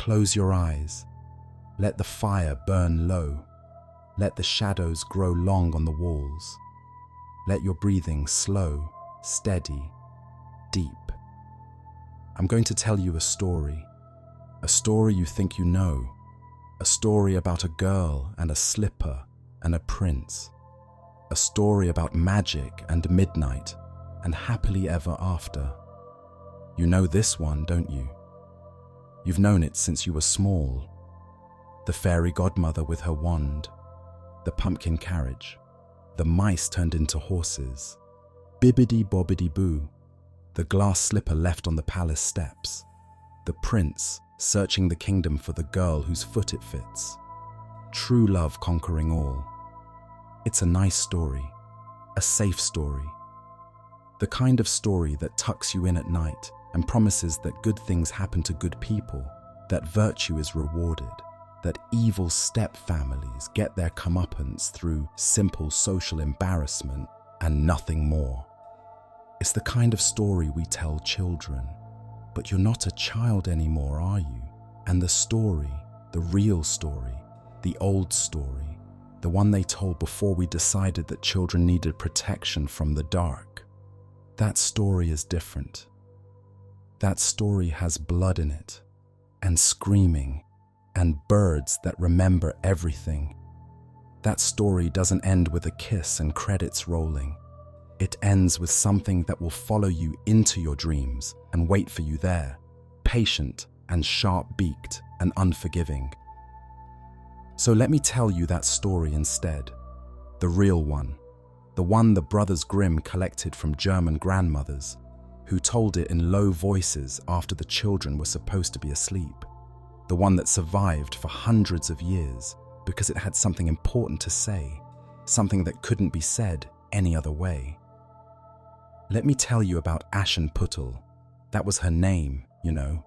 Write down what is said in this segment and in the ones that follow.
Close your eyes. Let the fire burn low. Let the shadows grow long on the walls. Let your breathing slow, steady, deep. I'm going to tell you a story you think you know, a story about a girl and a slipper and a prince, a story about magic and midnight and happily ever after. You know this one, don't you? You've known it since you were small. The fairy godmother with her wand, the pumpkin carriage, the mice turned into horses, bibbidi-bobbidi-boo, the glass slipper left on the palace steps, the prince searching the kingdom for the girl whose foot it fits, true love conquering all. It's a nice story, a safe story, the kind of story that tucks you in at night and promises that good things happen to good people, that virtue is rewarded, that evil step-families get their comeuppance through simple social embarrassment and nothing more. It's the kind of story we tell children. But you're not a child anymore, are you? And the story, the real story, the old story, the one they told before we decided that children needed protection from the dark, that story is different. That story has blood in it, and screaming, and birds that remember everything. That story doesn't end with a kiss and credits rolling. It ends with something that will follow you into your dreams and wait for you there, patient and sharp-beaked and unforgiving. So let me tell you that story instead, the real one, the one the Brothers Grimm collected from German grandmothers, who told it in low voices after the children were supposed to be asleep, the one that survived for hundreds of years because it had something important to say, something that couldn't be said any other way. Let me tell you about Aschenputtel. That was her name, you know.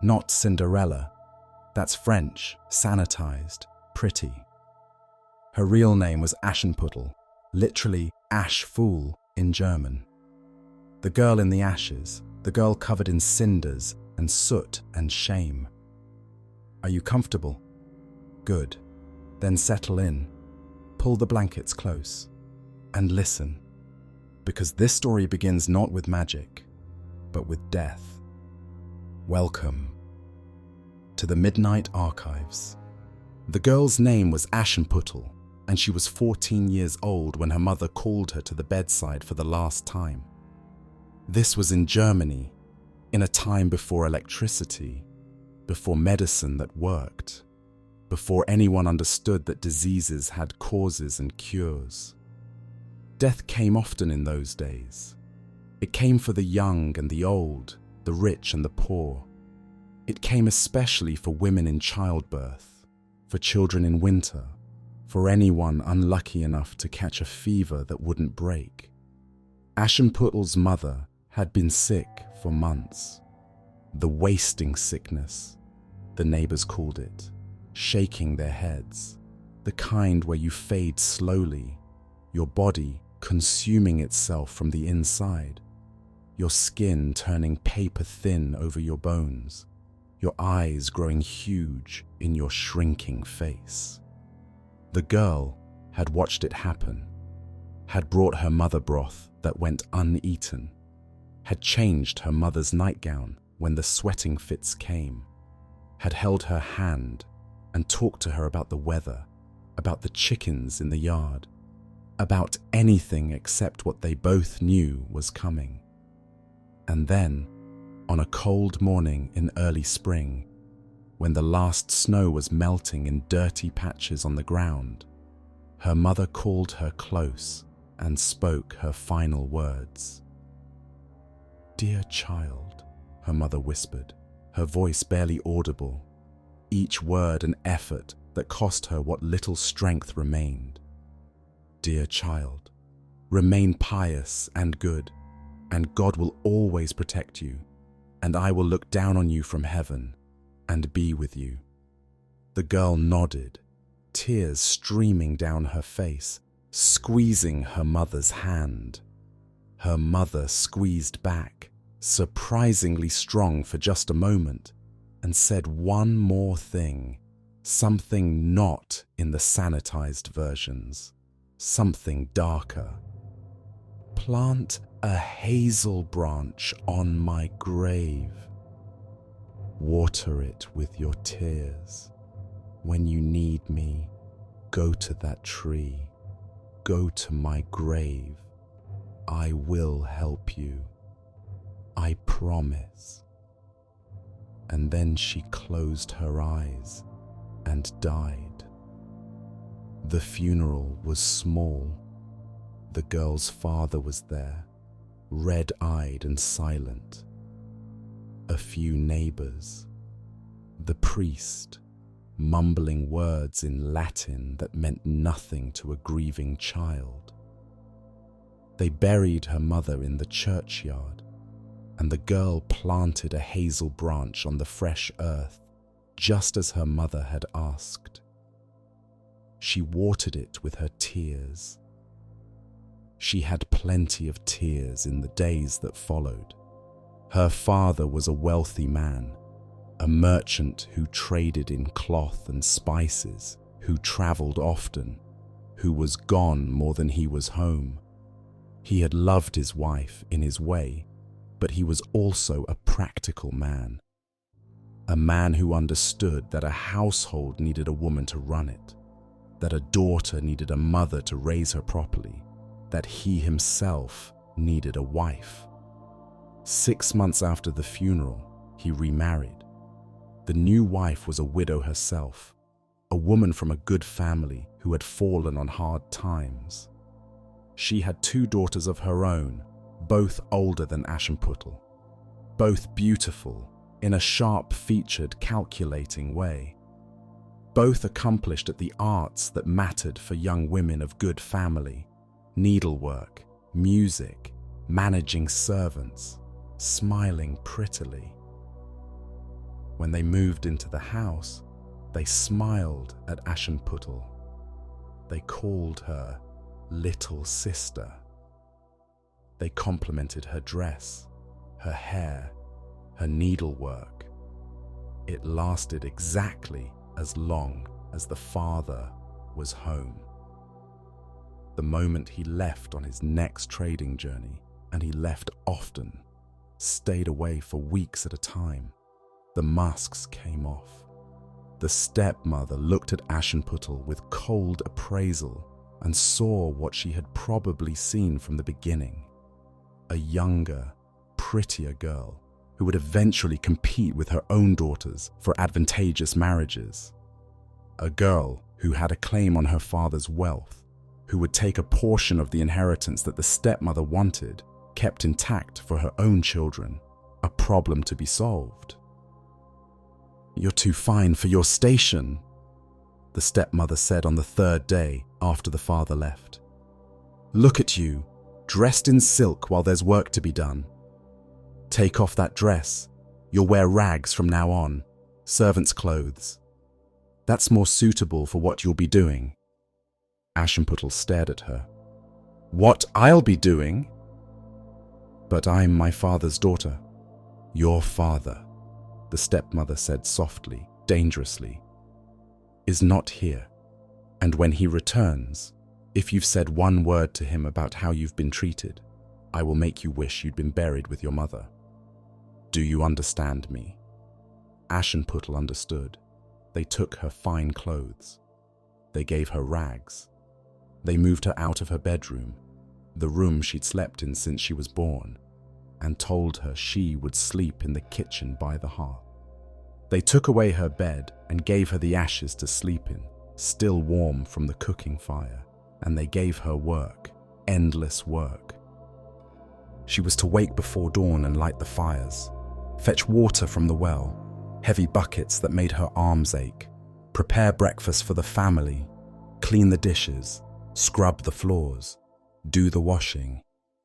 Not Cinderella. That's French, sanitized, pretty. Her real name was Aschenputtel, literally ash fool in German. The girl in the ashes, the girl covered in cinders and soot and shame. Are you comfortable? Good. Then settle in, pull the blankets close, and listen. Because this story begins not with magic, but with death. Welcome to the Midnight Archives. The girl's name was Aschenputtel, and she was 14 years old when her mother called her to the bedside for the last time. This was in Germany, in a time before electricity, before medicine that worked, before anyone understood that diseases had causes and cures. Death came often in those days. It came for the young and the old, the rich and the poor. It came especially for women in childbirth, for children in winter, for anyone unlucky enough to catch a fever that wouldn't break. Aschenputtel's mother had been sick for months. The wasting sickness, the neighbors called it, shaking their heads, the kind where you fade slowly, your body consuming itself from the inside, your skin turning paper thin over your bones, your eyes growing huge in your shrinking face. The girl had watched it happen, had brought her mother broth that went uneaten, had changed her mother's nightgown when the sweating fits came, had held her hand and talked to her about the weather, about the chickens in the yard, about anything except what they both knew was coming. And then, on a cold morning in early spring, when the last snow was melting in dirty patches on the ground, her mother called her close and spoke her final words. "Dear child," her mother whispered, her voice barely audible, each word an effort that cost her what little strength remained. "Dear child, remain pious and good, and God will always protect you, and I will look down on you from heaven and be with you." The girl nodded, tears streaming down her face, squeezing her mother's hand. Her mother squeezed back, surprisingly strong for just a moment, and said one more thing, something not in the sanitized versions, something darker. Plant a hazel branch on my grave. Water it with your tears. When you need me, go to that tree. Go to my grave. I will help you. I promise. And then she closed her eyes and died. The funeral was small. The girl's father was there, red-eyed and silent. A few neighbors. The priest, mumbling words in Latin that meant nothing to a grieving child. They buried her mother in the churchyard, and the girl planted a hazel branch on the fresh earth, just as her mother had asked. She watered it with her tears. She had plenty of tears in the days that followed. Her father was a wealthy man, a merchant who traded in cloth and spices, who traveled often, who was gone more than he was home. He had loved his wife in his way, but he was also a practical man. A man who understood that a household needed a woman to run it, that a daughter needed a mother to raise her properly, that he himself needed a wife. 6 months after the funeral, he remarried. The new wife was a widow herself, a woman from a good family who had fallen on hard times. She had 2 daughters of her own, both older than Aschenputtel, both beautiful in a sharp-featured, calculating way, both accomplished at the arts that mattered for young women of good family: needlework, music, managing servants, smiling prettily. When they moved into the house, they smiled at Aschenputtel. They called her little sister. They complimented her dress, her hair, her needlework. It lasted exactly as long as the father was home. The moment he left on his next trading journey, and he left often, stayed away for weeks at a time, the masks came off. The stepmother looked at Aschenputtel with cold appraisal and saw what she had probably seen from the beginning: a younger, prettier girl who would eventually compete with her own daughters for advantageous marriages. A girl who had a claim on her father's wealth, who would take a portion of the inheritance that the stepmother wanted, kept intact for her own children, a problem to be solved. "You're too fine for your station," the stepmother said on the 3rd day after the father left. "Look at you, dressed in silk while there's work to be done. Take off that dress. You'll wear rags from now on, servant's clothes. That's more suitable for what you'll be doing." Aschenputtel stared at her. "What I'll be doing?" "But I'm my father's daughter." "Your father," the stepmother said softly, dangerously, "is not here. And when he returns, if you've said one word to him about how you've been treated, I will make you wish you'd been buried with your mother. Do you understand me?" Aschenputtel understood. They took her fine clothes. They gave her rags. They moved her out of her bedroom, the room she'd slept in since she was born, and told her she would sleep in the kitchen by the hearth. They took away her bed and gave her the ashes to sleep in, still warm from the cooking fire, and they gave her work, endless work. She was to wake before dawn and light the fires, fetch water from the well, heavy buckets that made her arms ache, prepare breakfast for the family, clean the dishes, scrub the floors, do the washing,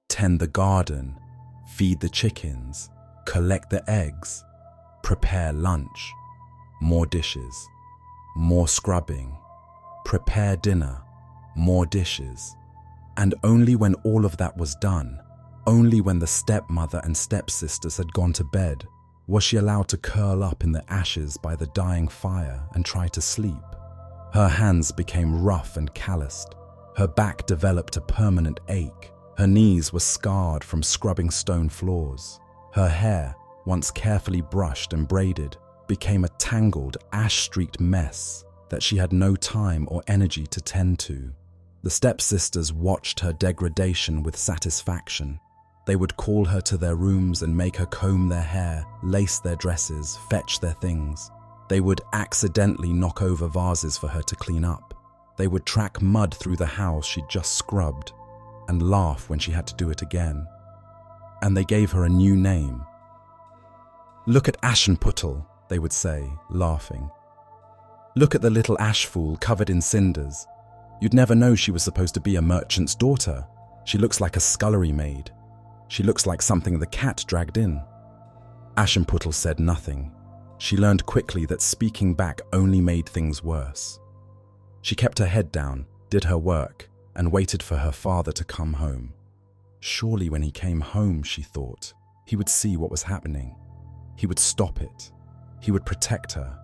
tend the garden, feed the chickens, collect the eggs, prepare lunch, more dishes, more scrubbing, prepare dinner, more dishes. And only when all of that was done, only when the stepmother and stepsisters had gone to bed, Was she allowed to curl up in the ashes by the dying fire and try to sleep? Her hands became rough and calloused. Her back developed a permanent ache. Her knees were scarred from scrubbing stone floors. Her hair, once carefully brushed and braided, became a tangled, ash-streaked mess that she had no time or energy to tend to. The stepsisters watched her degradation with satisfaction. They would call her to their rooms and make her comb their hair, lace their dresses, fetch their things. They would accidentally knock over vases for her to clean up. They would track mud through the house she'd just scrubbed and laugh when she had to do it again. And they gave her a new name. "Look at Aschenputtel," they would say, laughing. "Look at the little ash fool covered in cinders. You'd never know she was supposed to be a merchant's daughter. She looks like a scullery maid. She looks like something the cat dragged in." Aschenputtel said nothing. She learned quickly that speaking back only made things worse. She kept her head down, did her work, and waited for her father to come home. Surely when he came home, she thought, he would see what was happening. He would stop it. He would protect her.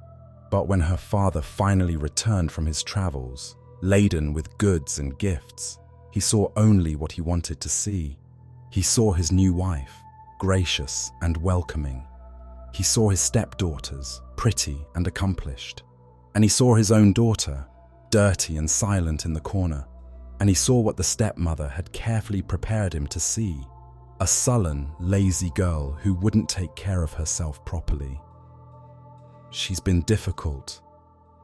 But when her father finally returned from his travels, laden with goods and gifts, he saw only what he wanted to see. He saw his new wife, gracious and welcoming. He saw his stepdaughters, pretty and accomplished. And he saw his own daughter, dirty and silent in the corner. And he saw what the stepmother had carefully prepared him to see, a sullen, lazy girl who wouldn't take care of herself properly. "She's been difficult,"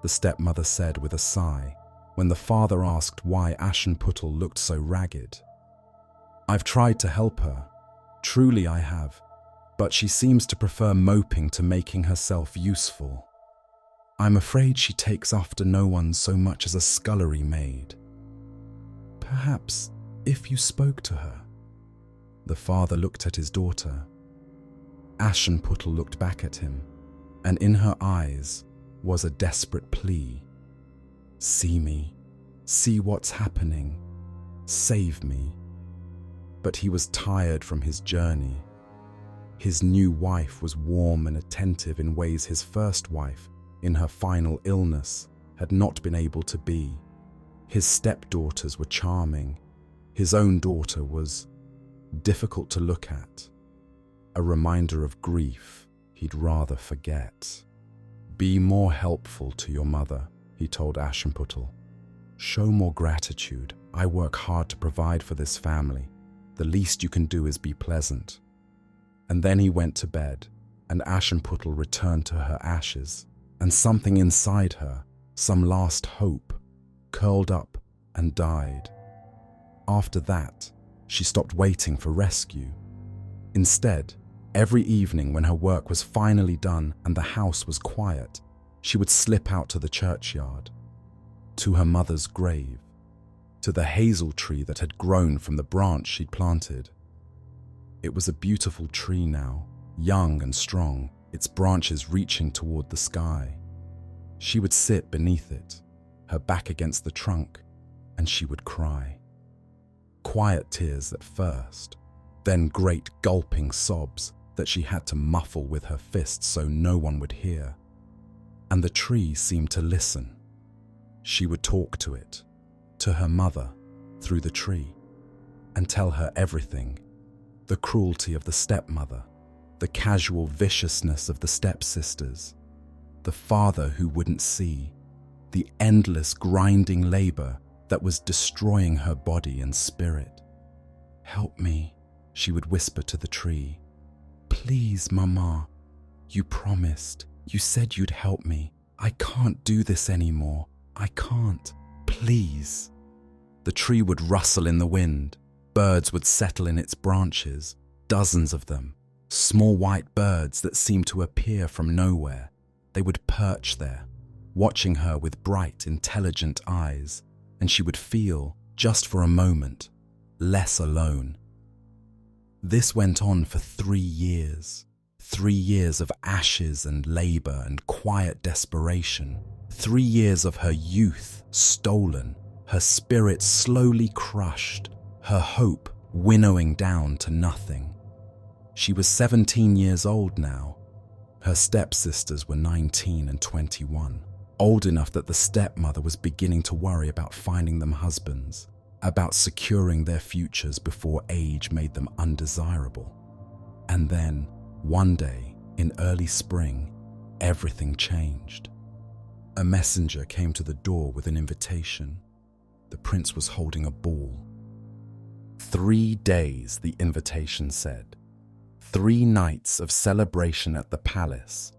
the stepmother said with a sigh, when the father asked why Aschenputtel looked so ragged. "I've tried to help her, truly I have, but she seems to prefer moping to making herself useful. I'm afraid she takes after no one so much as a scullery maid. Perhaps if you spoke to her." The father looked at his daughter. Aschenputtel looked back at him, and in her eyes was a desperate plea. "See me, see what's happening, save me." But he was tired from his journey. His new wife was warm and attentive in ways his first wife, in her final illness, had not been able to be. His stepdaughters were charming. His own daughter was difficult to look at, a reminder of grief he'd rather forget. "Be more helpful to your mother," he told Aschenputtel. "Show more gratitude. I work hard to provide for this family. The least you can do is be pleasant." And then he went to bed, and Aschenputtel returned to her ashes, and something inside her, some last hope, curled up and died. After that, she stopped waiting for rescue. Instead, every evening when her work was finally done and the house was quiet, she would slip out to the churchyard, to her mother's grave, to the hazel tree that had grown from the branch she'd planted. It was a beautiful tree now, young and strong, its branches reaching toward the sky. She would sit beneath it, her back against the trunk, and she would cry. Quiet tears at first, then great gulping sobs that she had to muffle with her fists so no one would hear. And the tree seemed to listen. She would talk to it, to her mother, through the tree, and tell her everything. The cruelty of the stepmother, the casual viciousness of the stepsisters, the father who wouldn't see, the endless grinding labor that was destroying her body and spirit. "Help me," she would whisper to the tree. "Please, Mama. You promised. You said you'd help me. I can't do this anymore. I can't. Please." The tree would rustle in the wind. Birds would settle in its branches, dozens of them, small white birds that seemed to appear from nowhere. They would perch there, watching her with bright, intelligent eyes, and she would feel, just for a moment, less alone. This went on for 3 years. 3 years of ashes and labor and quiet desperation. 3 years of her youth stolen, her spirit slowly crushed, her hope winnowing down to nothing. She was 17 years old now, Her stepsisters were 19 and 21, old enough that the stepmother was beginning to worry about finding them husbands, about securing their futures before age made them undesirable. And then, one day, in early spring, everything changed. A messenger came to the door with an invitation. The prince was holding a ball. 3 days, the invitation said. 3 nights of celebration at the palace.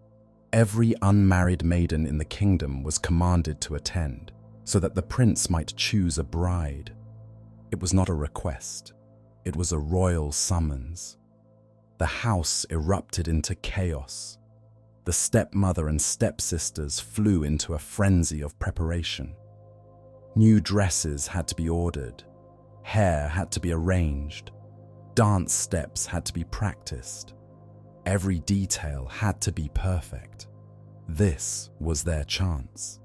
Every unmarried maiden in the kingdom was commanded to attend, so that the prince might choose a bride. It was not a request. It was a royal summons. The house erupted into chaos. The stepmother and stepsisters flew into a frenzy of preparation. New dresses had to be ordered. Hair had to be arranged. Dance steps had to be practiced. Every detail had to be perfect. This was their chance.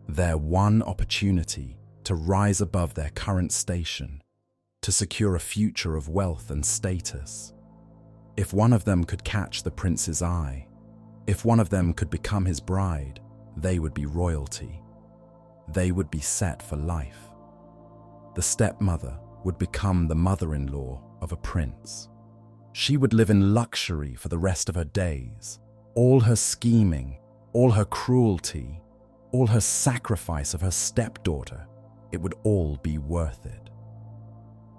Their one opportunity to rise above their current station, to secure a future of wealth and status. If one of them could catch the prince's eye, if one of them could become his bride, they would be royalty. They would be set for life. The stepmother would become the mother-in-law of a prince. She would live in luxury for the rest of her days. All her scheming, all her cruelty, all her sacrifice of her stepdaughter, it would all be worth it.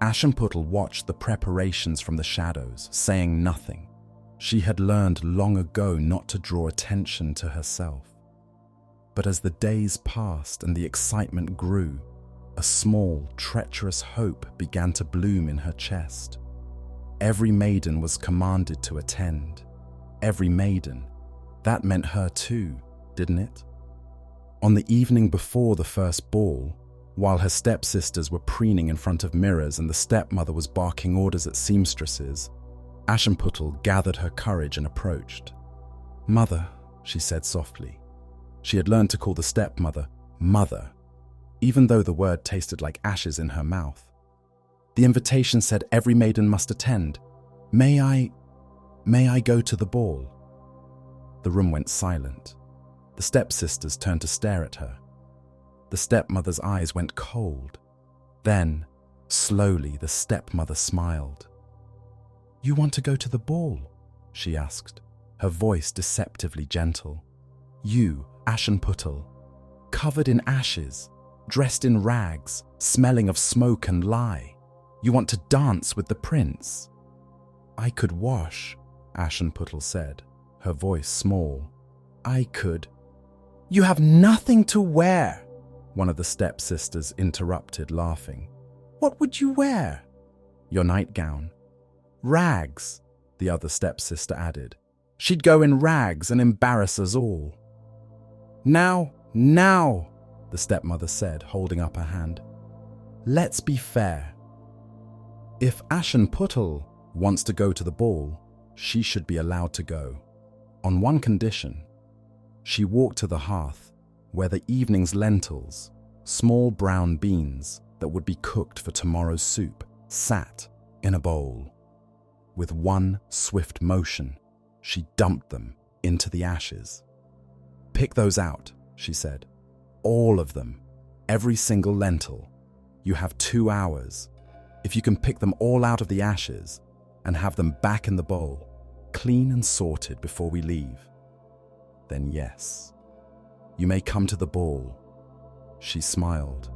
Aschenputtel watched the preparations from the shadows, saying nothing. She had learned long ago not to draw attention to herself. But as the days passed and the excitement grew, a small, treacherous hope began to bloom in her chest. Every maiden was commanded to attend. Every maiden. That meant her too, didn't it? On the evening before the first ball, while her stepsisters were preening in front of mirrors and the stepmother was barking orders at seamstresses, Aschenputtel gathered her courage and approached. "Mother," she said softly. She had learned to call the stepmother mother, even though the word tasted like ashes in her mouth. The invitation said every maiden must attend. May I go to the ball?" The room went silent. The stepsisters turned to stare at her. The stepmother's eyes went cold. Then, slowly, the stepmother smiled. "You want to go to the ball?" she asked, her voice deceptively gentle. "You, Aschenputtel, covered in ashes, dressed in rags, smelling of smoke and lye. You want to dance with the prince?" "I could wash," Aschenputtel said, her voice small. "I could." "You have nothing to wear," one of the stepsisters interrupted, laughing. "What would you wear?" "Your nightgown." "Rags," the other stepsister added. "She'd go in rags and embarrass us all." Now, the stepmother said, holding up her hand. "Let's be fair. If Aschenputtel wants to go to the ball, she should be allowed to go. On one condition." She walked to the hearth, where the evening's lentils, small brown beans that would be cooked for tomorrow's soup, sat in a bowl. With one swift motion, she dumped them into the ashes. "Pick those out," she said. "All of them. Every single lentil. You have 2 hours. If you can pick them all out of the ashes and have them back in the bowl, clean and sorted before we leave, then yes, you may come to the ball." She smiled.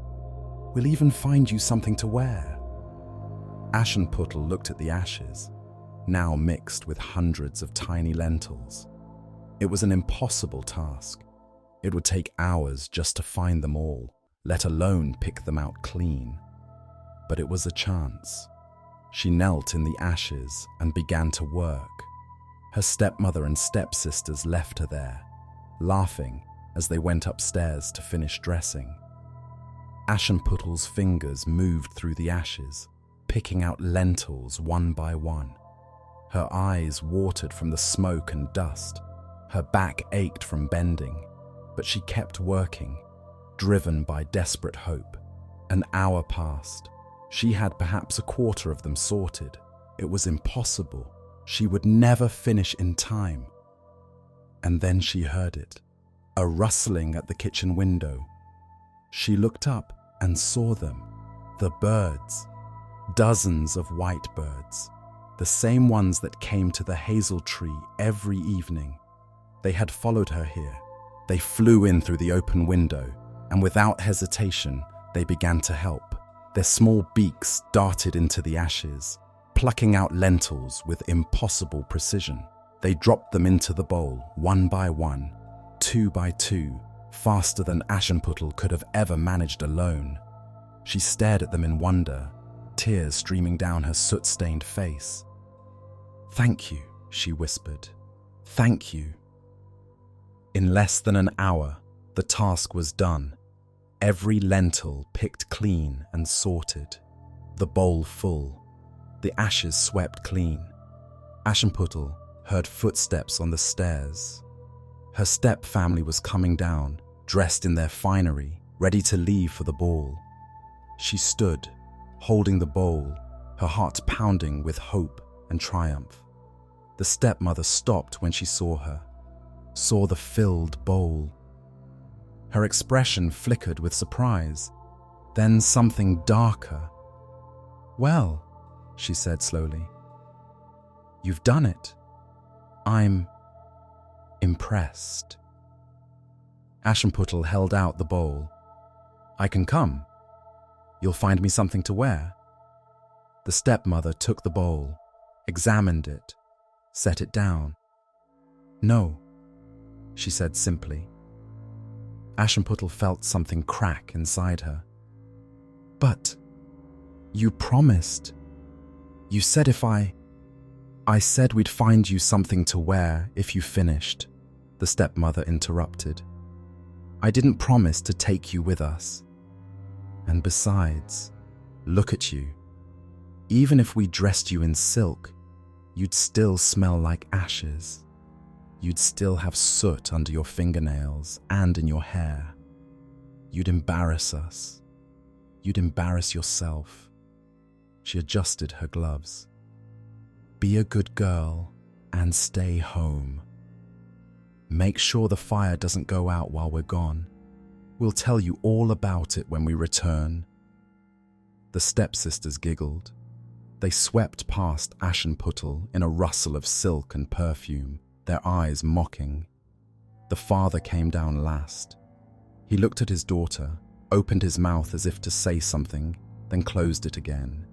"We'll even find you something to wear." Aschenputtel looked at the ashes, now mixed with hundreds of tiny lentils. It was an impossible task. It would take hours just to find them all, let alone pick them out clean. But it was a chance. She knelt in the ashes and began to work. Her stepmother and stepsisters left her there, laughing as they went upstairs to finish dressing. Aschenputtel's fingers moved through the ashes, picking out lentils one by one. Her eyes watered from the smoke and dust. Her back ached from bending, but she kept working, driven by desperate hope. An hour passed. She had perhaps a quarter of them sorted. It was impossible. She would never finish in time. And then she heard it, a rustling at the kitchen window. She looked up and saw them, the birds, dozens of white birds, the same ones that came to the hazel tree every evening. They had followed her here. They flew in through the open window, and without hesitation, they began to help. Their small beaks darted into the ashes, plucking out lentils with impossible precision. They dropped them into the bowl, one by one, two by two, faster than Aschenputtel could have ever managed alone. She stared at them in wonder, tears streaming down her soot-stained face. "Thank you," she whispered. "Thank you." In less than an hour, the task was done. Every lentil picked clean and sorted, the bowl full, the ashes swept clean. Aschenputtel heard footsteps on the stairs. Her step-family was coming down, dressed in their finery, ready to leave for the ball. She stood, holding the bowl, her heart pounding with hope and triumph. The stepmother stopped when she saw her, saw the filled bowl. Her expression flickered with surprise, then something darker. "Well," she said slowly, "you've done it. I'm impressed." Aschenputtel held out the bowl. "I can come. You'll find me something to wear." The stepmother took the bowl, examined it, set it down. "No," she said simply. Aschenputtel felt something crack inside her. "But you promised. You said I said we'd find you something to wear if you finished," the stepmother interrupted. "I didn't promise to take you with us. And besides, look at you. Even if we dressed you in silk, you'd still smell like ashes. You'd still have soot under your fingernails and in your hair. You'd embarrass us. You'd embarrass yourself." She adjusted her gloves. "Be a good girl and stay home. Make sure the fire doesn't go out while we're gone. We'll tell you all about it when we return." The stepsisters giggled. They swept past Aschenputtel in a rustle of silk and perfume, their eyes mocking. The father came down last. He looked at his daughter, opened his mouth as if to say something, then closed it again.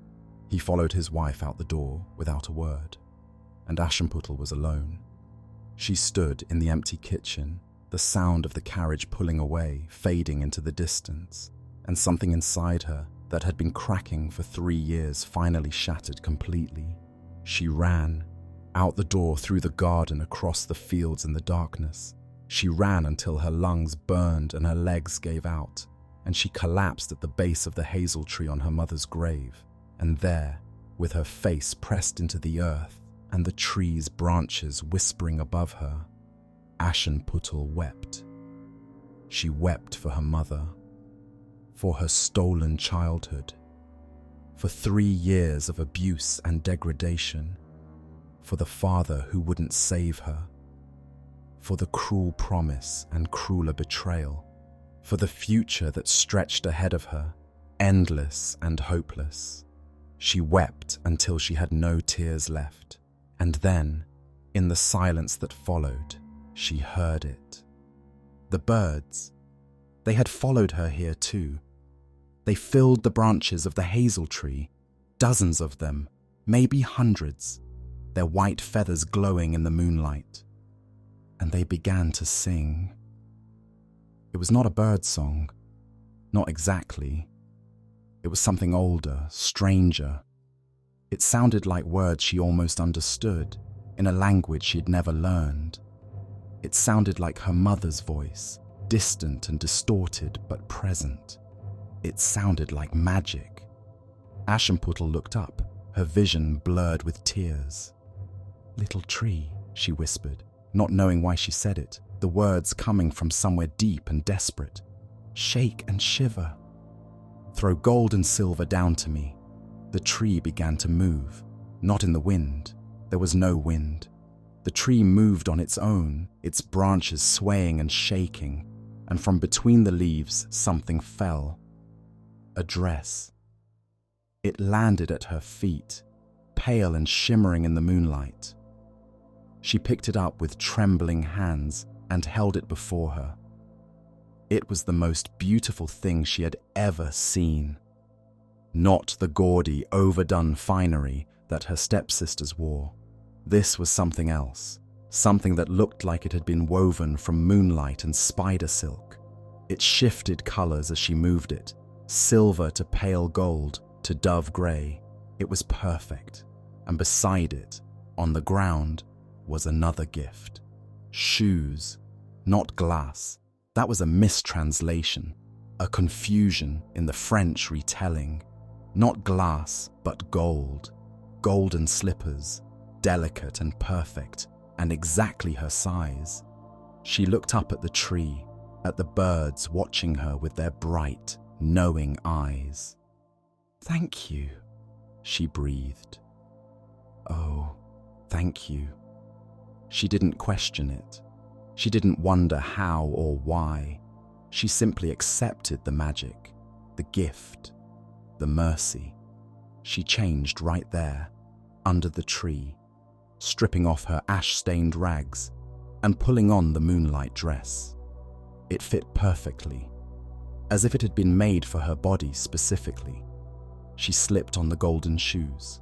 He followed his wife out the door without a word, and Aschenputtel was alone. She stood in the empty kitchen, the sound of the carriage pulling away, fading into the distance, and something inside her that had been cracking for 3 years finally shattered completely. She ran, out the door, through the garden, across the fields in the darkness. She ran until her lungs burned and her legs gave out, and she collapsed at the base of the hazel tree on her mother's grave. And there, with her face pressed into the earth and the tree's branches whispering above her, Aschenputtel wept. She wept for her mother, for her stolen childhood, for 3 years of abuse and degradation, for the father who wouldn't save her, for the cruel promise and crueler betrayal, for the future that stretched ahead of her, endless and hopeless. She wept until she had no tears left, and then, in the silence that followed, she heard it. The birds. They had followed her here too. They filled the branches of the hazel tree, dozens of them, maybe hundreds, their white feathers glowing in the moonlight. And they began to sing. It was not a bird song, not exactly. It was something older, stranger. It sounded like words she almost understood, in a language she'd never learned. It sounded like her mother's voice, distant and distorted but present. It sounded like magic. Aschenputtel looked up, her vision blurred with tears. "Little tree," she whispered, not knowing why she said it, the words coming from somewhere deep and desperate. "Shake and shiver. Throw gold and silver down to me." The tree began to move, not in the wind. There was no wind. The tree moved on its own, its branches swaying and shaking, and from between the leaves something fell. A dress. It landed at her feet, pale and shimmering in the moonlight. She picked it up with trembling hands and held it before her. It was the most beautiful thing she had ever seen. Not the gaudy, overdone finery that her stepsisters wore. This was something else, something that looked like it had been woven from moonlight and spider silk. It shifted colors as she moved it, silver to pale gold to dove gray. It was perfect, and beside it, on the ground, was another gift. Shoes, not glass. That was a mistranslation, a confusion in the French retelling. Not glass, but gold. Golden slippers, delicate and perfect, and exactly her size. She looked up at the tree, at the birds watching her with their bright, knowing eyes. "Thank you," she breathed. "Oh, thank you." She didn't question it. She didn't wonder how or why. She simply accepted the magic, the gift, the mercy. She changed right there, under the tree, stripping off her ash-stained rags and pulling on the moonlight dress. It fit perfectly, as if it had been made for her body specifically. She slipped on the golden shoes,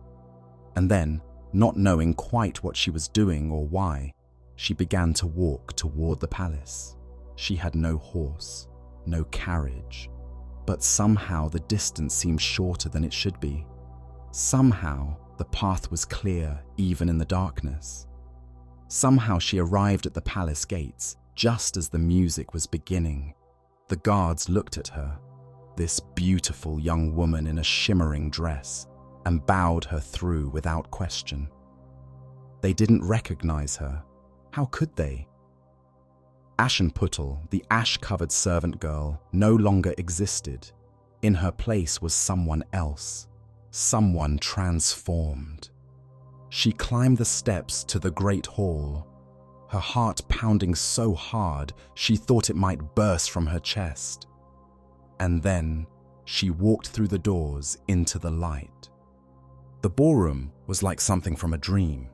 and then, not knowing quite what she was doing or why, she began to walk toward the palace. She had no horse, no carriage, but somehow the distance seemed shorter than it should be. Somehow the path was clear even in the darkness. Somehow she arrived at the palace gates just as the music was beginning. The guards looked at her, this beautiful young woman in a shimmering dress, and bowed her through without question. They didn't recognize her. How could they? Aschenputtel, the ash-covered servant girl, no longer existed. In her place was someone else, someone transformed. She climbed the steps to the great hall, her heart pounding so hard she thought it might burst from her chest. And then she walked through the doors into the light. The ballroom was like something from a dream.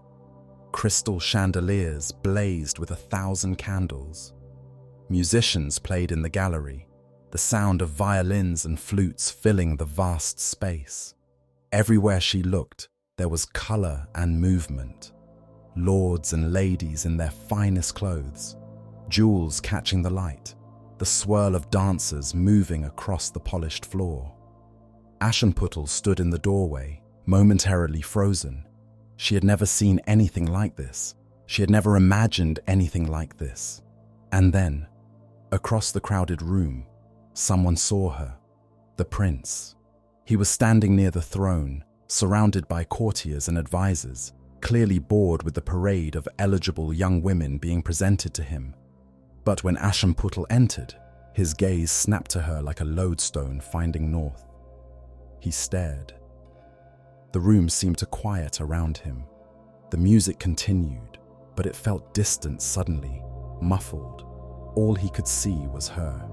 Crystal chandeliers blazed with 1,000 candles. Musicians played in the gallery, the sound of violins and flutes filling the vast space. Everywhere she looked, there was color and movement. Lords and ladies in their finest clothes, jewels catching the light, the swirl of dancers moving across the polished floor. Aschenputtel stood in the doorway, momentarily frozen. She had never seen anything like this. She had never imagined anything like this. And then, across the crowded room, someone saw her. The prince. He was standing near the throne, surrounded by courtiers and advisors, clearly bored with the parade of eligible young women being presented to him. But when Aschenputtel entered, his gaze snapped to her like a lodestone finding north. He stared. The room seemed to quiet around him. The music continued, but it felt distant suddenly, muffled. All he could see was her.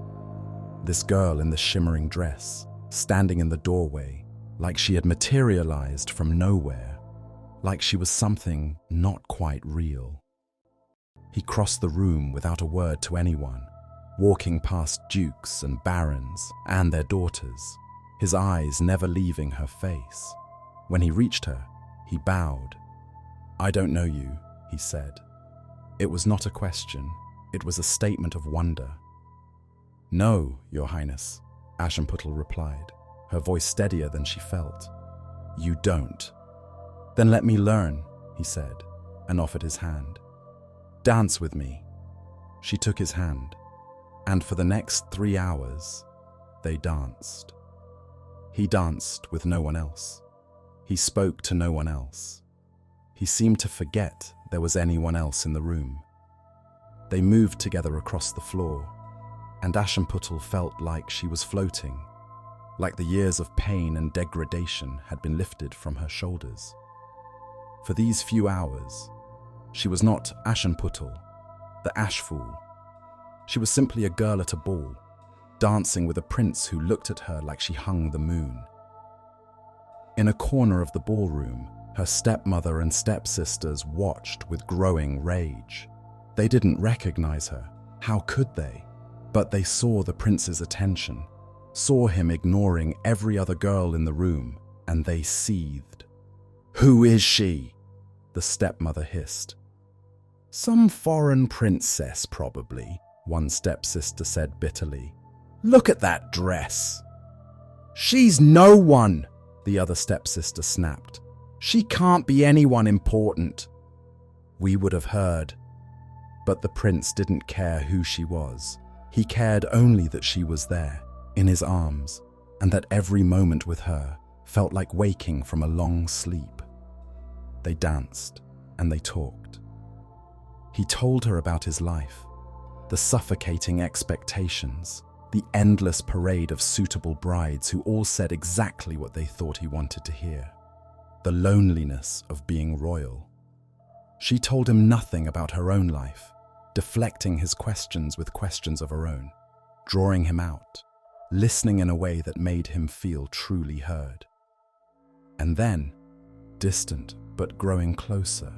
This girl in the shimmering dress, standing in the doorway, like she had materialized from nowhere, like she was something not quite real. He crossed the room without a word to anyone, walking past dukes and barons and their daughters, his eyes never leaving her face. When he reached her, he bowed. "I don't know you," he said. It was not a question, it was a statement of wonder. "No, Your Highness," Aschenputtel replied, her voice steadier than she felt. "You don't." "Then let me learn," he said, and offered his hand. "Dance with me." She took his hand, and for the next 3 hours, they danced. He danced with no one else. He spoke to no one else. He seemed to forget there was anyone else in the room. They moved together across the floor, and Aschenputtel felt like she was floating, like the years of pain and degradation had been lifted from her shoulders. For these few hours, She was not Aschenputtel, the ash fool. She was simply a girl at a ball, dancing with a prince who looked at her like she hung the moon. In a corner of the ballroom, her stepmother and stepsisters watched with growing rage. They didn't recognize her. How could they? But they saw the prince's attention, saw him ignoring every other girl in the room, and they seethed. "Who is she?" the stepmother hissed. "Some foreign princess, probably," one stepsister said bitterly. "Look at that dress." "She's no one," the other stepsister snapped. "She can't be anyone important." We would have heard. But the prince didn't care who she was. He cared only that she was there, in his arms, and that every moment with her felt like waking from a long sleep. They danced and they talked. He told her about his life, the suffocating expectations, the endless parade of suitable brides who all said exactly what they thought he wanted to hear, the loneliness of being royal. She told him nothing about her own life, deflecting his questions with questions of her own, drawing him out, listening in a way that made him feel truly heard. And then, distant but growing closer,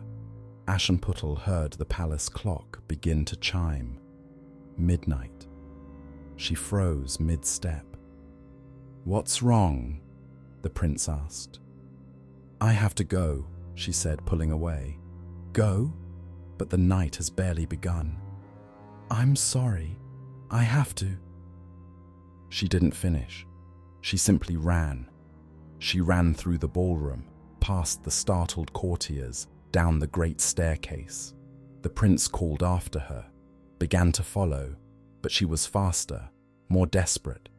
Aschenputtel heard the palace clock begin to chime. Midnight. She froze mid-step. "What's wrong?" the prince asked. "I have to go," she said, pulling away. "Go? But the night has barely begun." "I'm sorry. I have to." She didn't finish. She simply ran. She ran through the ballroom, past the startled courtiers, down the great staircase. The prince called after her, began to follow, but she was faster, more desperate.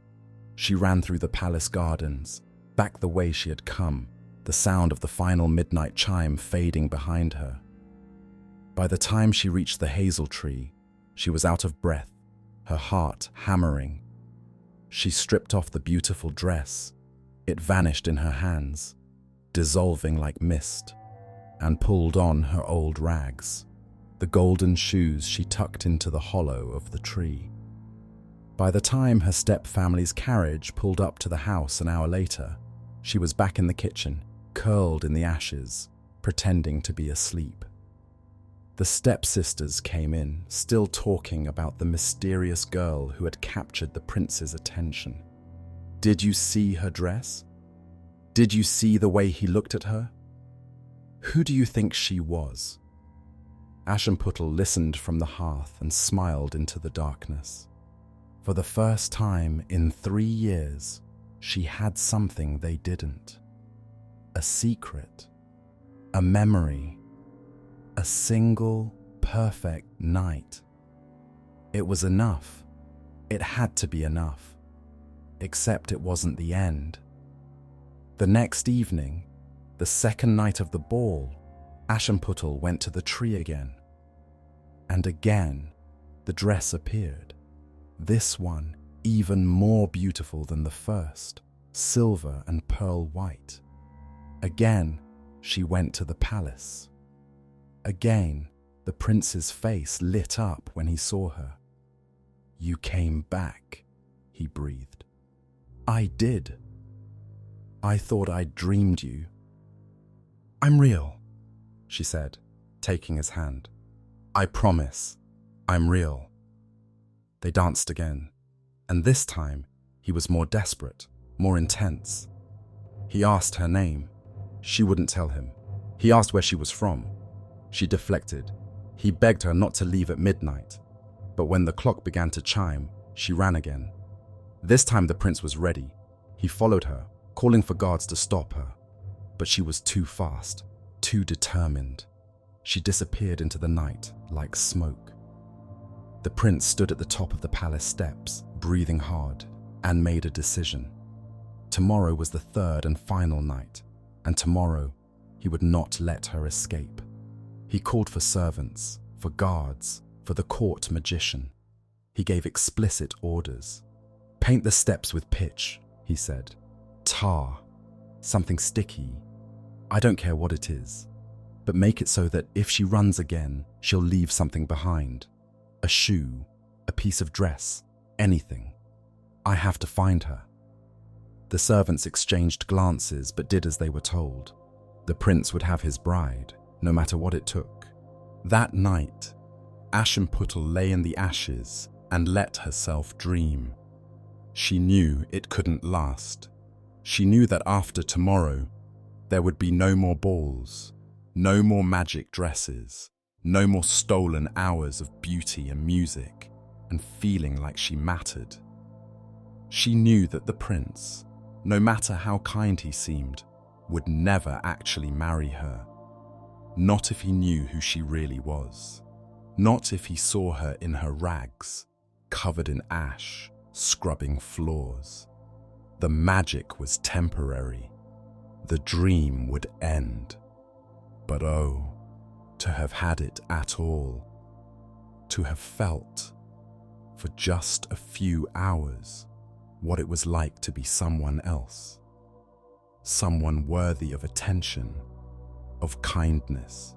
She ran through the palace gardens, back the way she had come, the sound of the final midnight chime fading behind her. By the time she reached the hazel tree, she was out of breath, her heart hammering. She stripped off the beautiful dress. It vanished in her hands, dissolving like mist, and pulled on her old rags, the golden shoes she tucked into the hollow of the tree. By the time her step-family's carriage pulled up to the house an hour later, she was back in the kitchen, curled in the ashes, pretending to be asleep. The stepsisters came in, still talking about the mysterious girl who had captured the prince's attention. "Did you see her dress? Did you see the way he looked at her? Who do you think she was?" Aschenputtel listened from the hearth and smiled into the darkness. For the first time in 3 years, she had something they didn't. A secret, a memory, a single perfect night. It was enough. It had to be enough. Except it wasn't the end. The next evening, the second night of the ball, Aschenputtel went to the tree again. And again, the dress appeared. This one even more beautiful than the first, silver and pearl white. Again, she went to the palace. Again, the prince's face lit up when he saw her. "You came back," he breathed. "I did. I thought I'd dreamed you." "I'm real," she said, taking his hand. "I promise, I'm real." They danced again, and this time he was more desperate, more intense. He asked her name. She wouldn't tell him. He asked where she was from. She deflected. He begged her not to leave at midnight, but when the clock began to chime, she ran again. This time the prince was ready. He followed her, calling for guards to stop her, but she was too fast, too determined. She disappeared into the night like smoke. The prince stood at the top of the palace steps, breathing hard, and made a decision. Tomorrow was the third and final night, and tomorrow he would not let her escape. He called for servants, for guards, for the court magician. He gave explicit orders. "Paint the steps with pitch," he said. "Tar, something sticky. I don't care what it is. but make it so that if she runs again, she'll leave something behind. A shoe, a piece of dress, anything. I have to find her." The servants exchanged glances but did as they were told. The prince would have his bride, no matter what it took. That night, Aschenputtel lay in the ashes and let herself dream. She knew it couldn't last. She knew that after tomorrow, there would be no more balls, no more magic dresses, no more stolen hours of beauty and music and feeling like she mattered. She knew that the prince, no matter how kind he seemed, would never actually marry her. Not if he knew who she really was. Not if he saw her in her rags, covered in ash, scrubbing floors. The magic was temporary. The dream would end. But oh, to have had it at all. To have felt, for just a few hours, what it was like to be someone else. Someone worthy of attention, of kindness,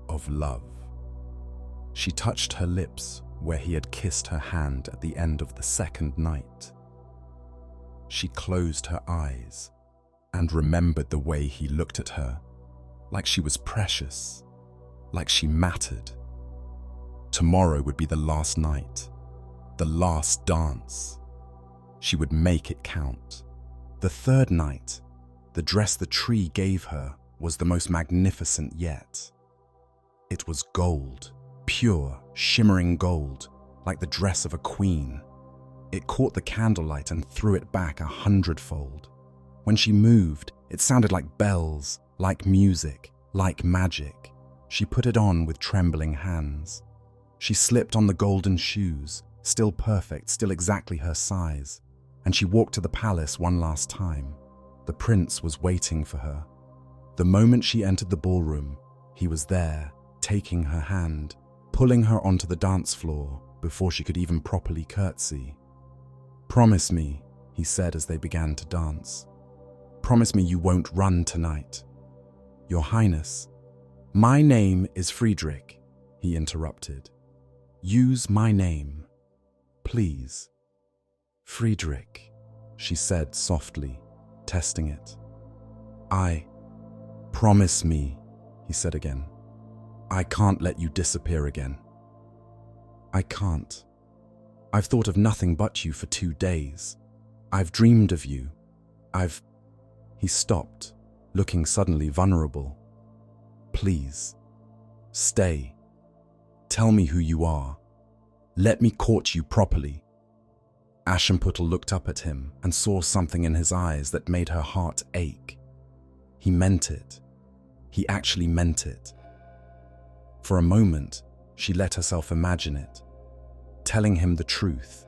of love. She touched her lips where he had kissed her hand at the end of the second night. She closed her eyes and remembered the way he looked at her, like she was precious, like she mattered. Tomorrow would be the last night, the last dance. She would make it count. The third night, the dress the tree gave her was the most magnificent yet. It was gold, pure, shimmering gold, like the dress of a queen. It caught the candlelight and threw it back 100-fold. When she moved, it sounded like bells, like music, like magic. She put it on with trembling hands. She slipped on the golden shoes, still perfect, still exactly her size, and she walked to the palace one last time. The prince was waiting for her. The moment she entered the ballroom, he was there, taking her hand, pulling her onto the dance floor before she could even properly curtsy. "Promise me," he said as they began to dance. "Promise me you won't run tonight." "Your Highness, my name is Friedrich," he interrupted. "Use my name, please." "Friedrich," she said softly, testing it. Promise me," he said again. "I can't let you disappear again." "I can't. I've thought of nothing but you for 2 days. I've dreamed of you. He stopped, looking suddenly vulnerable. "Please, stay. Tell me who you are. Let me court you properly." Aschenputtel looked up at him and saw something in his eyes that made her heart ache. He meant it. He actually meant it. For a moment, she let herself imagine it, telling him the truth,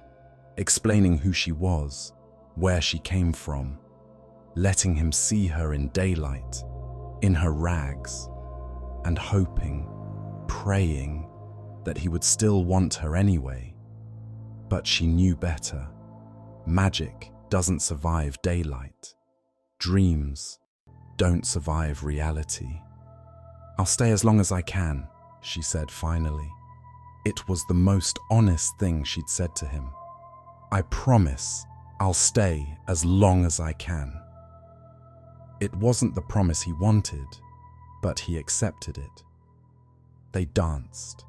explaining who she was, where she came from, letting him see her in daylight, in her rags, and hoping, praying that he would still want her anyway. But she knew better. Magic doesn't survive daylight. Dreams don't survive reality. "I'll stay as long as I can," she said finally. It was the most honest thing she'd said to him. "I promise I'll stay as long as I can." It wasn't the promise he wanted, but he accepted it. They danced.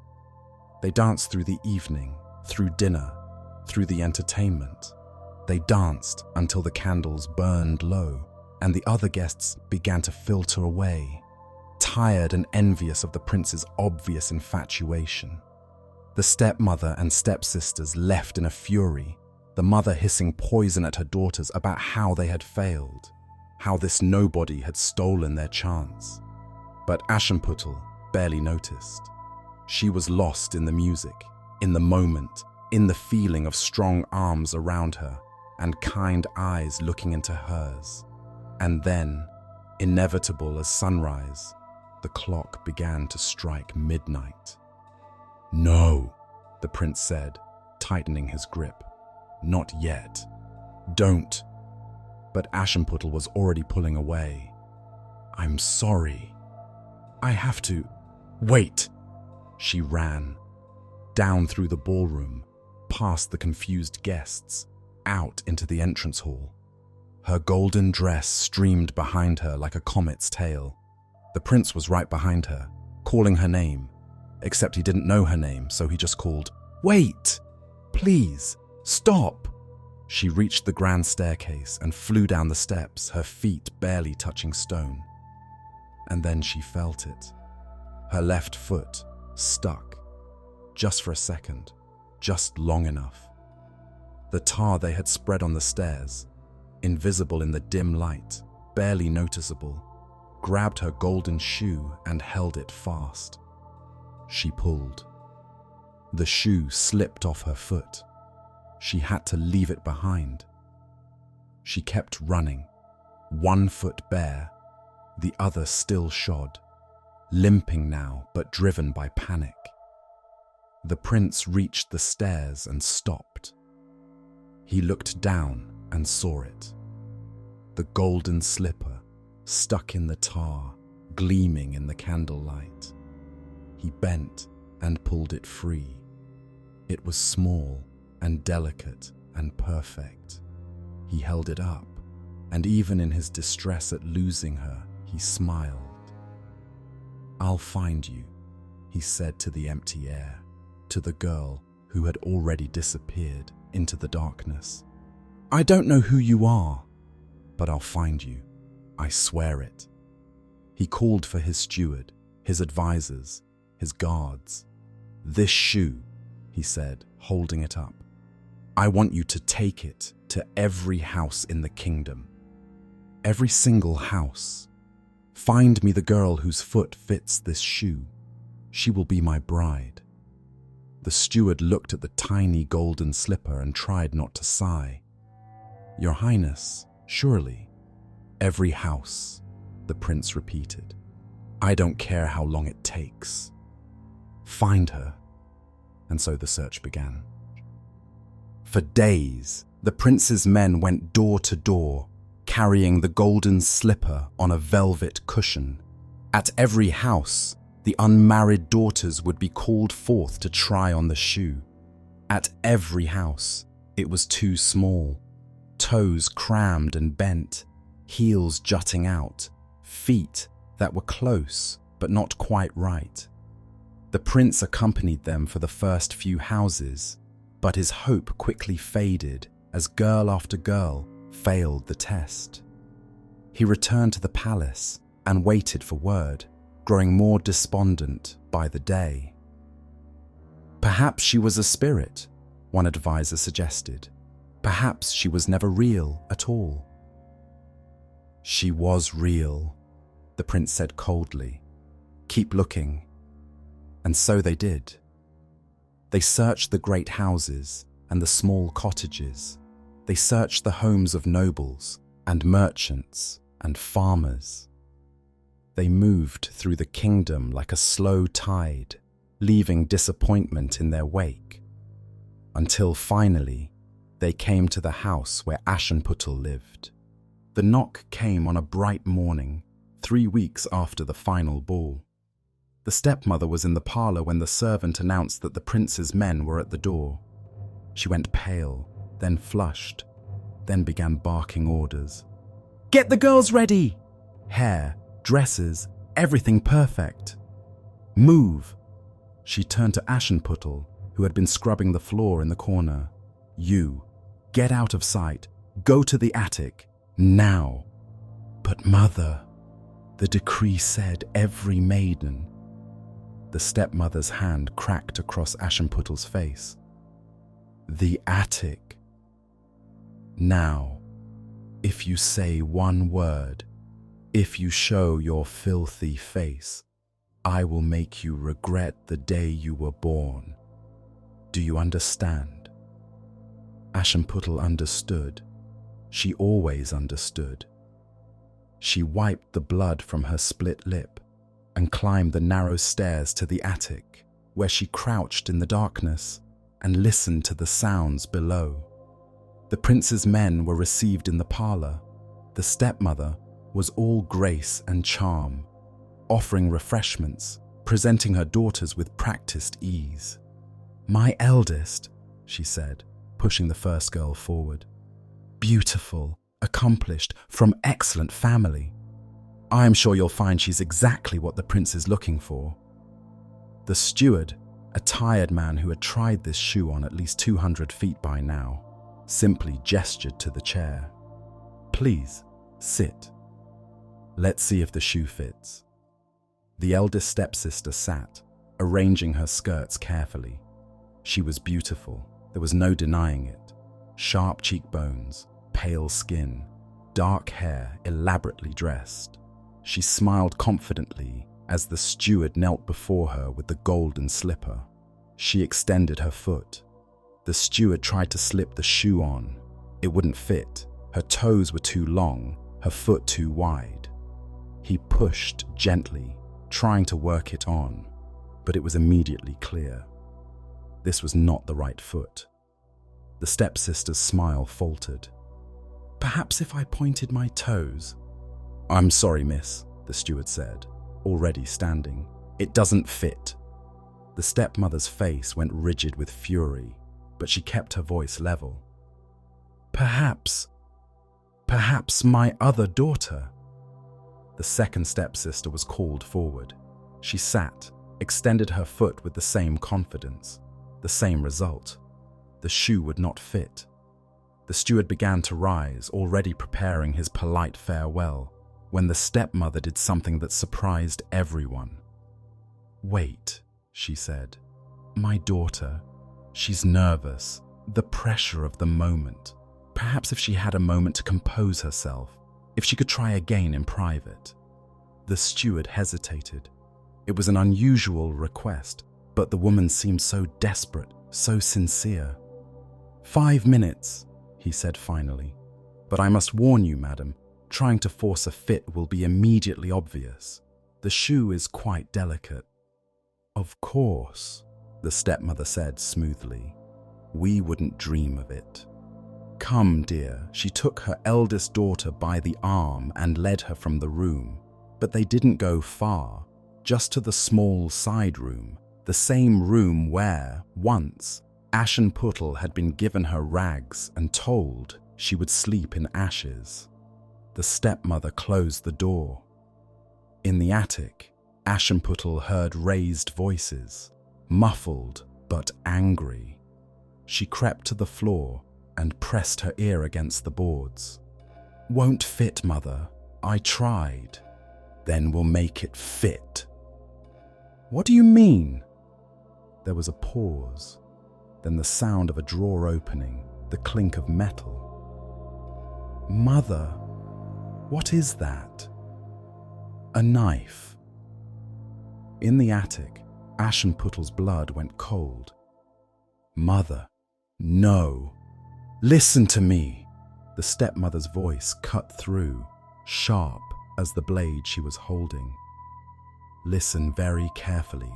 They danced through the evening, through dinner, through the entertainment. They danced until the candles burned low and the other guests began to filter away, tired and envious of the prince's obvious infatuation. The stepmother and stepsisters left in a fury, the mother hissing poison at her daughters about how they had failed, how this nobody had stolen their chance. But Aschenputtel barely noticed. She was lost in the music, in the moment, in the feeling of strong arms around her and kind eyes looking into hers. And then, inevitable as sunrise, the clock began to strike midnight. "No," the prince said, tightening his grip. "Not yet. Don't." But Aschenputtel was already pulling away. "I'm sorry. I have to. Wait! She ran. Down through the ballroom, past the confused guests, out into the entrance hall. Her golden dress streamed behind her like a comet's tail. The prince was right behind her, calling her name, except he didn't know her name, so he just called, "Wait! Please, stop!" She reached the grand staircase and flew down the steps, her feet barely touching stone. And then she felt it. Her left foot stuck, just for a second, just long enough. The tar they had spread on the stairs, invisible in the dim light, barely noticeable, grabbed her golden shoe and held it fast. She pulled. The shoe slipped off her foot. She had to leave it behind. She kept running, one foot bare, the other still shod, limping now but driven by panic. The prince reached the stairs and stopped. He looked down and saw it. The golden slipper stuck in the tar, gleaming in the candlelight. He bent and pulled it free. It was small and delicate and perfect. He held it up, and even in his distress at losing her, he smiled. "I'll find you," he said to the empty air, to the girl who had already disappeared into the darkness. "I don't know who you are, but I'll find you. I swear it." He called for his steward, his advisors, his guards. "This shoe," he said, holding it up. "I want you to take it to every house in the kingdom. Every single house. Find me the girl whose foot fits this shoe. She will be my bride." The steward looked at the tiny golden slipper and tried not to sigh. "Your Highness, surely." "Every house," the prince repeated. "I don't care how long it takes. Find her." And so the search began. For days, the prince's men went door to door, carrying the golden slipper on a velvet cushion. At every house, the unmarried daughters would be called forth to try on the shoe. At every house, it was too small. Toes crammed and bent, heels jutting out, feet that were close but not quite right. The prince accompanied them for the first few houses, but his hope quickly faded as girl after girl failed the test. He returned to the palace and waited for word, growing more despondent by the day. Perhaps she was a spirit, one advisor suggested. Perhaps she was never real at all. "She was real," the prince said coldly. "Keep looking." And so they did. They searched the great houses and the small cottages. They searched the homes of nobles and merchants and farmers. They moved through the kingdom like a slow tide, leaving disappointment in their wake, until finally they came to the house where Aschenputtel lived. The knock came on a bright morning, 3 weeks after the final ball. The stepmother was in the parlor when the servant announced that the prince's men were at the door. She went pale, then flushed, then began barking orders. "Get the girls ready!" Hair, dresses, everything perfect. "Move!" She turned to Aschenputtel, who had been scrubbing the floor in the corner. "You, get out of sight. Go to the attic. Now." "But mother," the decree said every maiden. The stepmother's hand cracked across Aschenputtel's face. "The attic. Now, if you say one word, if you show your filthy face, I will make you regret the day you were born. Do you understand?" Aschenputtel understood. She always understood. She wiped the blood from her split lip and climbed the narrow stairs to the attic, where she crouched in the darkness and listened to the sounds below. The prince's men were received in the parlor. The stepmother was all grace and charm. offering refreshments, presenting her daughters with practiced ease. "My eldest," she said, pushing the first girl forward. "Beautiful, accomplished, from excellent family. I am sure you'll find she's exactly what the prince is looking for." The steward, a tired man who had tried this shoe on at least 200 feet by now, simply gestured to the chair. "Please, sit. Let's see if the shoe fits." The eldest stepsister sat, arranging her skirts carefully. She was beautiful, there was no denying it. Sharp cheekbones, pale skin, dark hair elaborately dressed. She smiled confidently as the steward knelt before her with the golden slipper. She extended her foot. The steward tried to slip the shoe on. It wouldn't fit. Her toes were too long, her foot too wide. He pushed gently, trying to work it on, but it was immediately clear. This was not the right foot. The stepsister's smile faltered. "Perhaps if I pointed my toes?" "I'm sorry, miss," the steward said, already standing. "It doesn't fit." The stepmother's face went rigid with fury, but she kept her voice level. Perhaps my other daughter." The second stepsister was called forward. She sat, extended her foot with the same confidence. The same result. The shoe would not fit. The steward began to rise, already preparing his polite farewell, when the stepmother did something that surprised everyone. "Wait," she said. "My daughter, she's nervous, the pressure of the moment. Perhaps if she had a moment to compose herself, if she could try again in private." The steward hesitated. It was an unusual request, but the woman seemed so desperate, so sincere. "5 minutes," he said finally. "But I must warn you, madam, trying to force a fit will be immediately obvious. The shoe is quite delicate." "Of course," the stepmother said smoothly. "We wouldn't dream of it. Come, dear." She took her eldest daughter by the arm and led her from the room. But they didn't go far, just to the small side room, the same room where, once, Aschenputtel had been given her rags and told she would sleep in ashes. The stepmother closed the door. In the attic, Aschenputtel heard raised voices, muffled but angry. She crept to the floor and pressed her ear against the boards. "Won't fit, mother. I tried." "Then we'll make it fit." "What do you mean?" There was a pause, then the sound of a drawer opening, the clink of metal. "Mother, what is that?" "A knife." In the attic, Aschenputtel's blood went cold. "Mother, no. Listen to me." The stepmother's voice cut through, sharp as the blade she was holding. "Listen very carefully.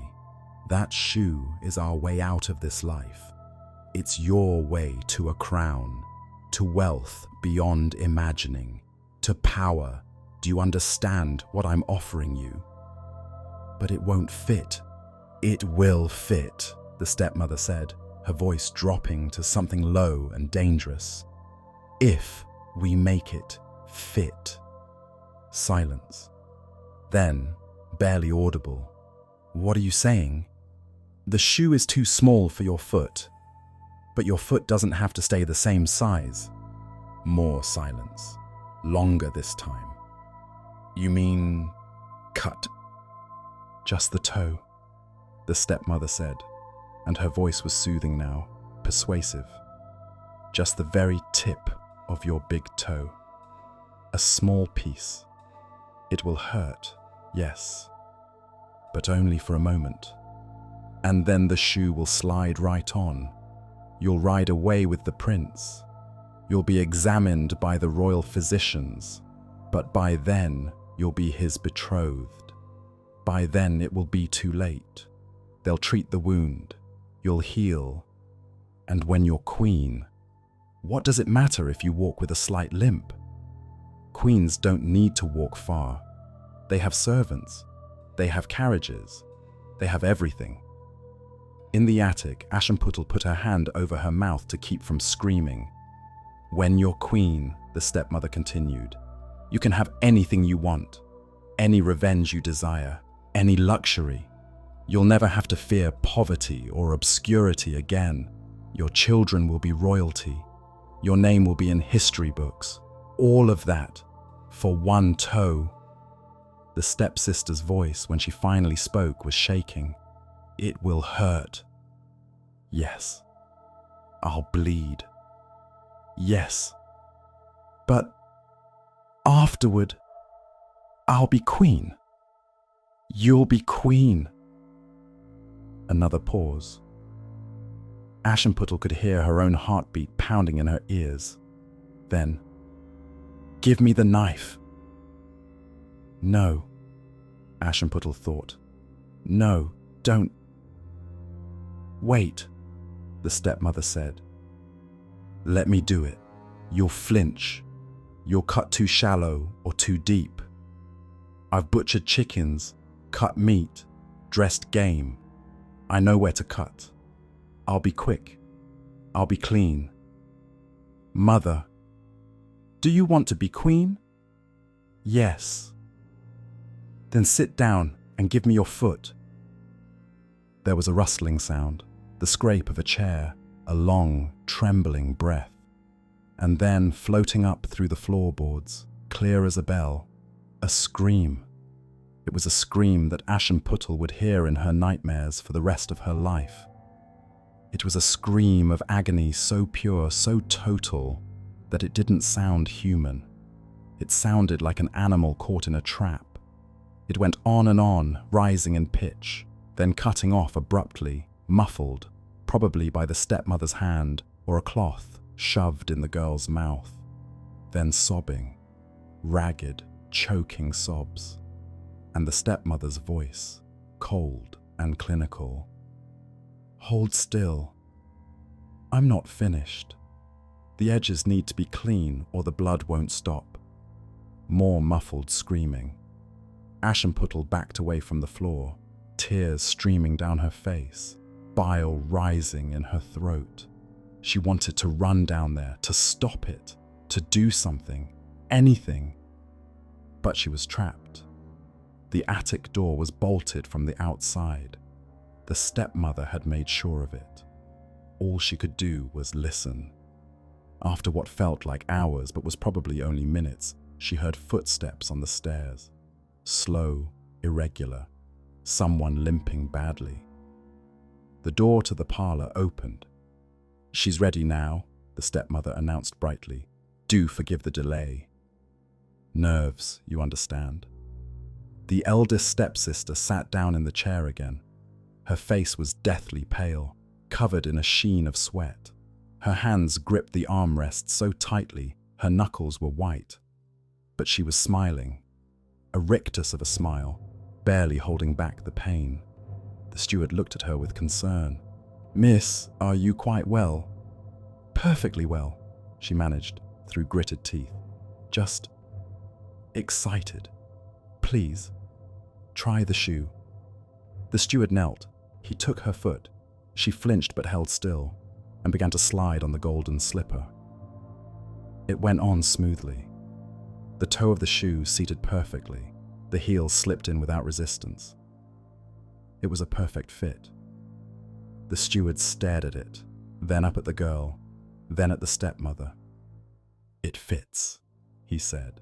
That shoe is our way out of this life. It's your way to a crown, to wealth beyond imagining, to power. Do you understand what I'm offering you?" "But it won't fit." "It will fit," the stepmother said, her voice dropping to something low and dangerous. "If we make it fit." Silence. Then, barely audible, "What are you saying?" "The shoe is too small for your foot, but your foot doesn't have to stay the same size." More silence. Longer this time. "You mean cut?" "Just the toe," the stepmother said, and her voice was soothing now, persuasive. "Just the very tip of your big toe. A small piece. It will hurt, yes, but only for a moment. And then the shoe will slide right on. You'll ride away with the prince. You'll be examined by the royal physicians, but by then you'll be his betrothed. By then it will be too late. They'll treat the wound. You'll heal. And when you're queen, what does it matter if you walk with a slight limp? Queens don't need to walk far. They have servants. They have carriages. They have everything. In the attic, Aschenputtel put her hand over her mouth to keep from screaming. When you're queen, the stepmother continued, you can have anything you want, any revenge you desire, any luxury. You'll never have to fear poverty or obscurity again. Your children will be royalty. Your name will be in history books. All of that for one toe. The stepsister's voice, when she finally spoke, was shaking. It will hurt. Yes. I'll bleed. Yes. But afterward, I'll be queen. You'll be queen. Another pause. Aschenputtel could hear her own heartbeat pounding in her ears. Then, give me the knife. No, Aschenputtel thought. No, don't. Wait, the stepmother said. Let me do it. You'll flinch. You'll cut too shallow or too deep. I've butchered chickens, cut meat, dressed game. I know where to cut. I'll be quick. I'll be clean. Mother, do you want to be queen? Yes. Then sit down and give me your foot. There was a rustling sound, the scrape of a chair, a long, trembling breath. And then, floating up through the floorboards, clear as a bell, a scream. It was a scream that Aschenputtel would hear in her nightmares for the rest of her life. It was a scream of agony so pure, so total, that it didn't sound human. It sounded like an animal caught in a trap. It went on, rising in pitch, then cutting off abruptly, muffled, probably by the stepmother's hand or a cloth shoved in the girl's mouth. Then sobbing, ragged, choking sobs. And the stepmother's voice, cold and clinical. Hold still. I'm not finished. The edges need to be clean or the blood won't stop. More muffled screaming. Aschenputtel backed away from the floor, tears streaming down her face, bile rising in her throat. She wanted to run down there, to stop it, to do something, anything. But she was trapped. The attic door was bolted from the outside. The stepmother had made sure of it. All she could do was listen. After what felt like hours, but was probably only minutes, she heard footsteps on the stairs. Slow, irregular, someone limping badly. The door to the parlor opened. She's ready now, the stepmother announced brightly. Do forgive the delay. Nerves, you understand. The eldest stepsister sat down in the chair again. Her face was deathly pale, covered in a sheen of sweat. Her hands gripped the armrests so tightly, her knuckles were white. But she was smiling, a rictus of a smile, barely holding back the pain. The steward looked at her with concern. Miss, are you quite well? Perfectly well, she managed through gritted teeth. Just excited. Please, try the shoe. The steward knelt. He took her foot. She flinched but held still and began to slide on the golden slipper. It went on smoothly. The toe of the shoe seated perfectly. The heel slipped in without resistance. It was a perfect fit. The steward stared at it, then up at the girl, then at the stepmother. It fits, he said,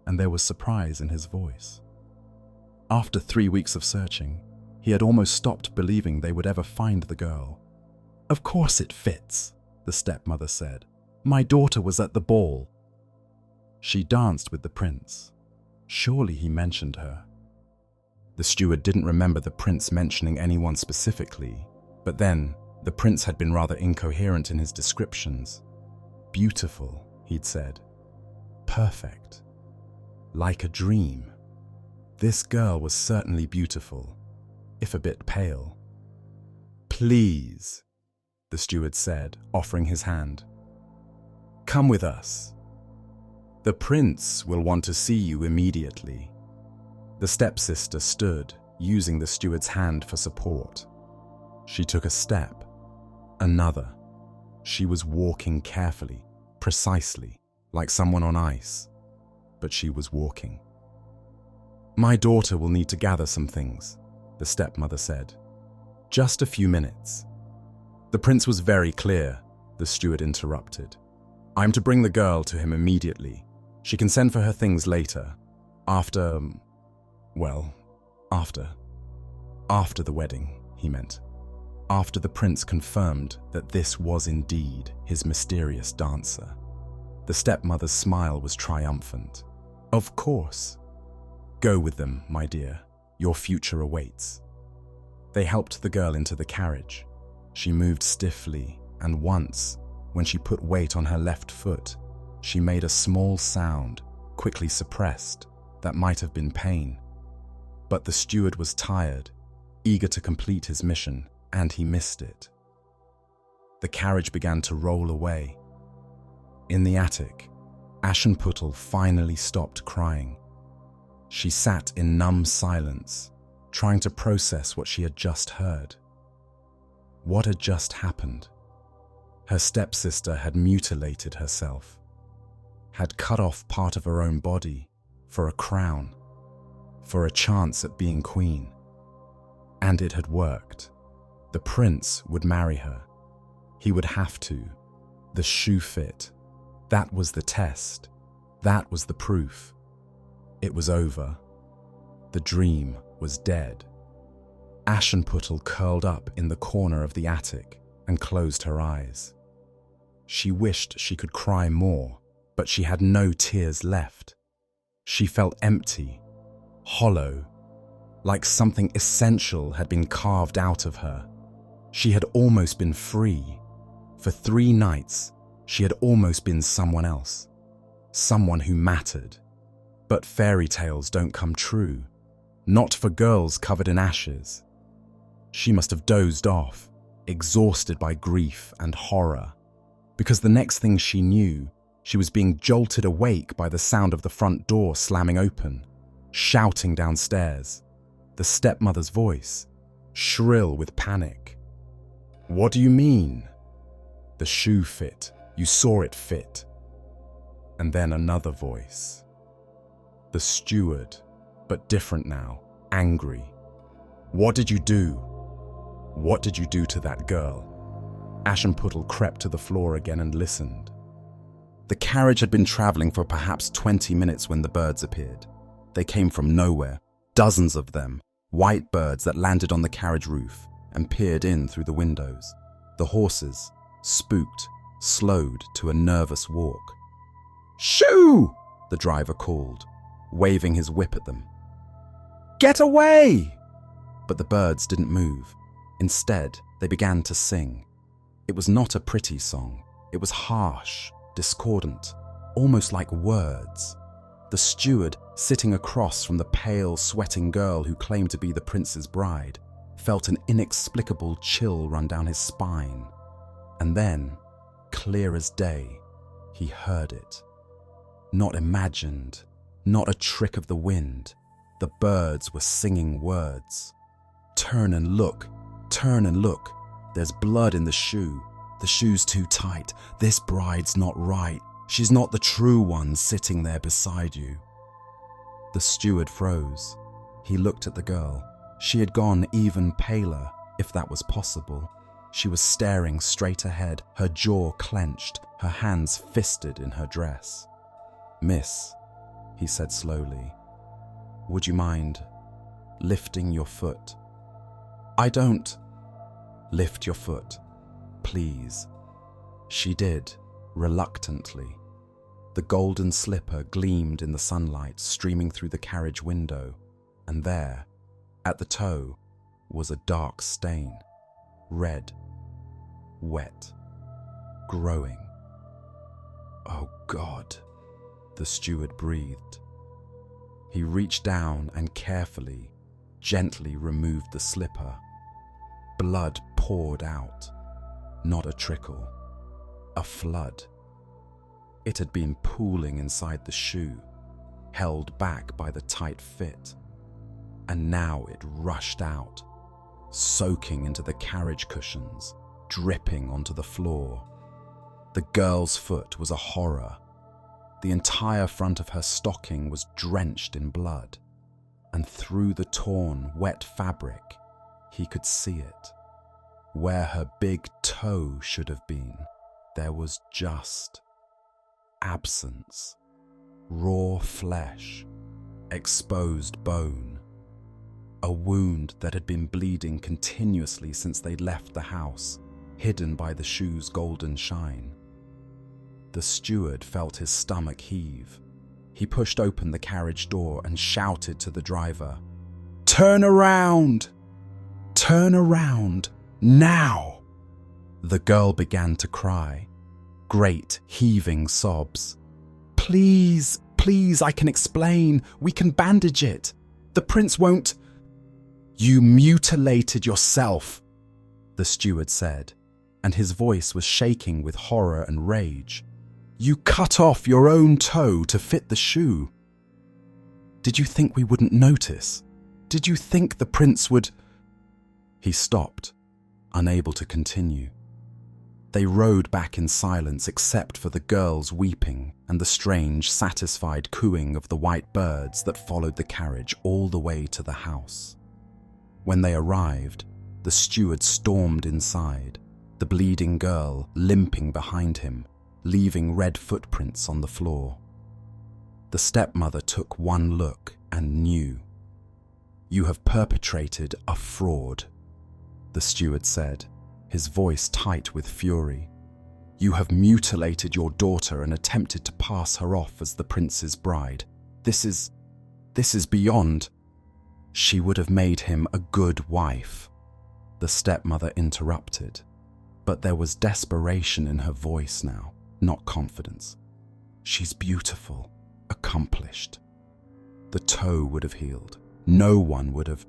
and there was surprise in his voice. After 3 weeks of searching, he had almost stopped believing they would ever find the girl. Of course it fits, the stepmother said. My daughter was at the ball. She danced with the prince. Surely he mentioned her. The steward didn't remember the prince mentioning anyone specifically, but then the prince had been rather incoherent in his descriptions. Beautiful, he'd said. Perfect. Like a dream. This girl was certainly beautiful, if a bit pale. Please, the steward said, offering his hand. Come with us. The prince will want to see you immediately. The stepsister stood, using the steward's hand for support. She took a step, another. She was walking carefully, precisely, like someone on ice. But she was walking. "My daughter will need to gather some things," the stepmother said. "Just a few minutes." "The prince was very clear," the steward interrupted. "I'm to bring the girl to him immediately. She can send for her things later. After the wedding," he meant. After the prince confirmed that this was indeed his mysterious dancer. The stepmother's smile was triumphant. "Of course. Go with them, my dear. Your future awaits." They helped the girl into the carriage. She moved stiffly, and once, when she put weight on her left foot, she made a small sound, quickly suppressed, that might have been pain. But the steward was tired, eager to complete his mission, and he missed it. The carriage began to roll away. In the attic, Aschenputtel finally stopped crying. She sat in numb silence, trying to process what she had just heard. What had just happened? Her stepsister had mutilated herself, had cut off part of her own body for a crown, for a chance at being queen. And it had worked. The prince would marry her. He would have to. The shoe fit. That was the test. That was the proof. It was over. The dream was dead. Aschenputtel curled up in the corner of the attic and closed her eyes. She wished she could cry more, but she had no tears left. She felt empty, hollow, like something essential had been carved out of her. She had almost been free. For 3 nights, she had almost been someone else, someone who mattered. But fairy tales don't come true, not for girls covered in ashes. She must have dozed off, exhausted by grief and horror, because the next thing she knew, she was being jolted awake by the sound of the front door slamming open, shouting downstairs, the stepmother's voice, shrill with panic. "What do you mean?" "The shoe fit. You saw it fit." And then another voice. The steward, but different now, angry. "What did you do? What did you do to that girl?" Aschenputtel crept to the floor again and listened. The carriage had been traveling for perhaps 20 minutes when the birds appeared. They came from nowhere, dozens of them, white birds that landed on the carriage roof and peered in through the windows. The horses, spooked, slowed to a nervous walk. "Shoo!" the driver called, waving his whip at them. "Get away!" But the birds didn't move. Instead, they began to sing. It was not a pretty song. It was harsh, discordant, almost like words. The steward, sitting across from the pale, sweating girl who claimed to be the prince's bride, felt an inexplicable chill run down his spine. And then, clear as day, he heard it. Not imagined, not a trick of the wind. The birds were singing words. "Turn and look, turn and look. There's blood in the shoe. The shoe's too tight. This bride's not right. She's not the true one sitting there beside you." The steward froze. He looked at the girl. She had gone even paler, if that was possible. She was staring straight ahead, her jaw clenched, her hands fisted in her dress. "Miss," he said slowly, "would you mind lifting your foot?" "I don't." "Lift your foot, please." She did, reluctantly. The golden slipper gleamed in the sunlight streaming through the carriage window, and there, at the toe, was a dark stain, red, wet, growing. "Oh God," the steward breathed. He reached down and carefully, gently removed the slipper. Blood poured out, not a trickle, a flood. It had been pooling inside the shoe, held back by the tight fit. and now it rushed out, soaking into the carriage cushions, dripping onto the floor. The girl's foot was a horror. The entire front of her stocking was drenched in blood, and through the torn, wet fabric, he could see it. Where her big toe should have been, there was just absence, raw flesh, exposed bone, a wound that had been bleeding continuously since they'd left the house, hidden by the shoe's golden shine. The steward felt his stomach heave. He pushed open the carriage door and shouted to the driver, "Turn around! Turn around, now!" The girl began to cry, great heaving sobs. "Please, please, I can explain. We can bandage it. The prince won't—" "You mutilated yourself," the steward said, and his voice was shaking with horror and rage. "You cut off your own toe to fit the shoe. Did you think we wouldn't notice? Did you think the prince would—" He stopped, unable to continue. They rode back in silence except for the girl's weeping and the strange, satisfied cooing of the white birds that followed the carriage all the way to the house. When they arrived, the steward stormed inside, the bleeding girl limping behind him, leaving red footprints on the floor. The stepmother took one look and knew. "You have perpetrated a fraud," the steward said, his voice tight with fury. "You have mutilated your daughter and attempted to pass her off as the prince's bride. This is beyond—" "She would have made him a good wife," the stepmother interrupted, but there was desperation in her voice now, not confidence. "She's beautiful, accomplished. The toe would have healed. No one would have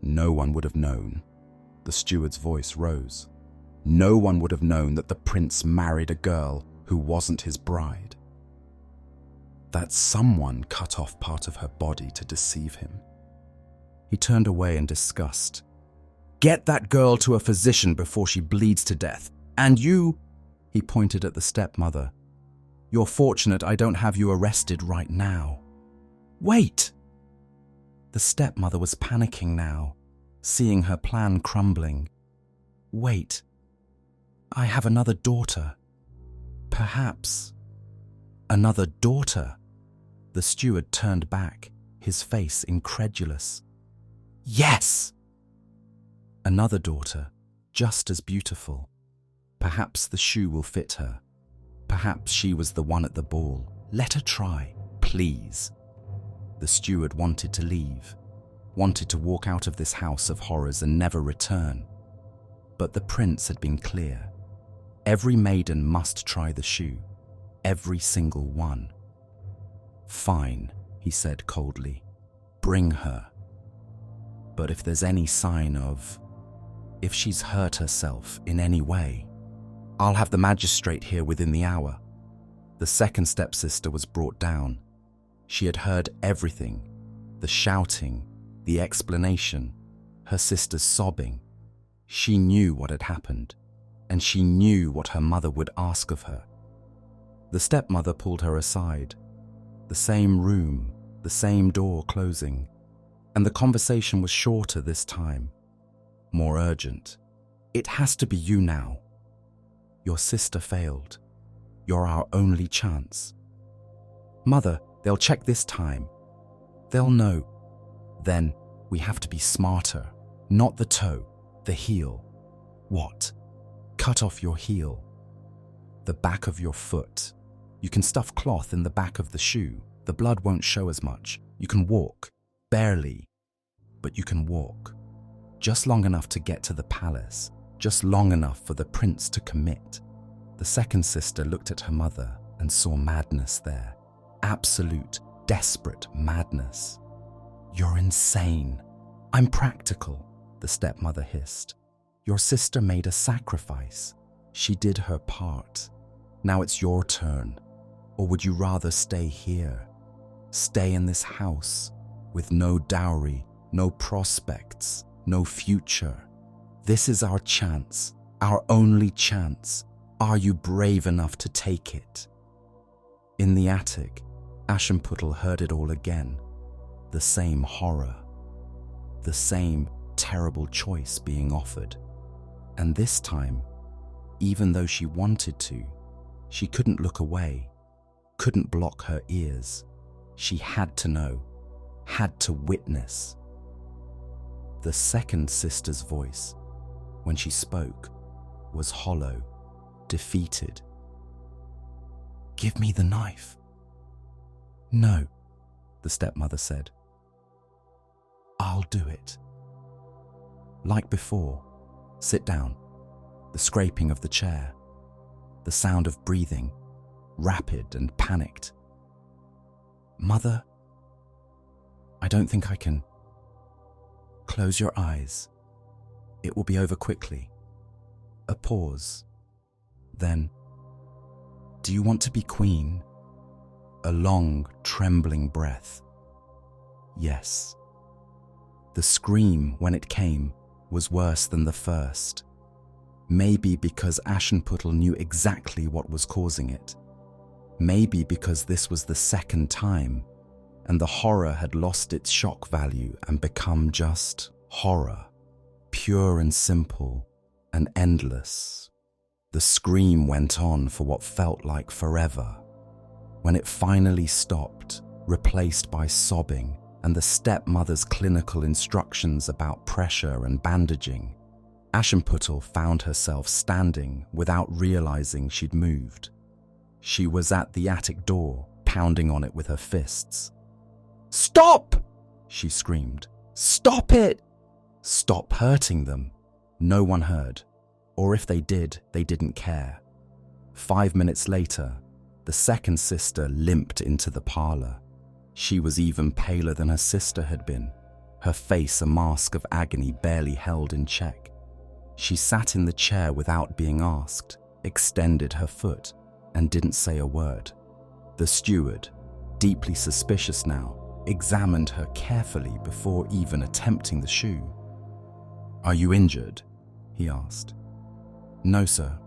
known." The steward's voice rose. "No one would have known that the prince married a girl who wasn't his bride. That someone cut off part of her body to deceive him." He turned away in disgust. "Get that girl to a physician before she bleeds to death. And you—" He pointed at the stepmother. "You're fortunate I don't have you arrested right now." "Wait!" The stepmother was panicking now, seeing her plan crumbling. "Wait. I have another daughter. Perhaps—" "Another daughter?" The steward turned back, his face incredulous. "Yes!" "Another daughter, just as beautiful. Perhaps the shoe will fit her. Perhaps she was the one at the ball. Let her try, please." The steward wanted to leave, wanted to walk out of this house of horrors and never return. But the prince had been clear. Every maiden must try the shoe, every single one. "Fine," he said coldly. "Bring her. But if there's any sign if she's hurt herself in any way, I'll have the magistrate here within the hour." The second stepsister was brought down. She had heard everything, the shouting, the explanation, her sister's sobbing. She knew what had happened, and she knew what her mother would ask of her. The stepmother pulled her aside. The same room, the same door closing, and the conversation was shorter this time, more urgent. "It has to be you now. Your sister failed. You're our only chance. Mother, they'll check this time. They'll know. Then we have to be smarter. Not the toe, the heel." "What?" "Cut off your heel. The back of your foot. You can stuff cloth in the back of the shoe. The blood won't show as much. You can walk. Barely. But you can walk. Just long enough to get to the palace. Just long enough for the prince to commit." The second sister looked at her mother and saw madness there. Absolute, desperate madness. "You're insane." "I'm practical," the stepmother hissed. "Your sister made a sacrifice. She did her part. Now it's your turn. Or would you rather stay here? Stay in this house with no dowry, no prospects, no future. This is our chance, our only chance. Are you brave enough to take it? In the attic, Aschenputtel heard it all again. The same horror. The same terrible choice being offered. And this time, even though she wanted to, she couldn't look away, couldn't block her ears. She had to know, had to witness. The second sister's voice, when she spoke, was hollow, defeated. "Give me the knife." "No," the stepmother said. "I'll do it." Like before, sit down, the scraping of the chair, the sound of breathing, rapid and panicked. "Mother, I don't think I can." "Close your eyes. It will be over quickly." A pause. Then, "Do you want to be queen?" A long, trembling breath. "Yes." The scream, when it came, was worse than the first. Maybe because Aschenputtel knew exactly what was causing it. Maybe because this was the second time, and the horror had lost its shock value and become just horror, pure and simple and endless. The scream went on for what felt like forever. When it finally stopped, replaced by sobbing and the stepmother's clinical instructions about pressure and bandaging, Aschenputtel found herself standing without realizing she'd moved. She was at the attic door, pounding on it with her fists. "Stop!" she screamed. "Stop it!" Stop hurting them. No one heard. Or if they did, they didn't care. 5 minutes later, the second sister limped into the parlor. She was even paler than her sister had been, her face a mask of agony barely held in check. She sat in the chair without being asked, extended her foot, and didn't say a word. The steward, deeply suspicious now, examined her carefully before even attempting the shoe. "Are you injured?" he asked. "No, sir."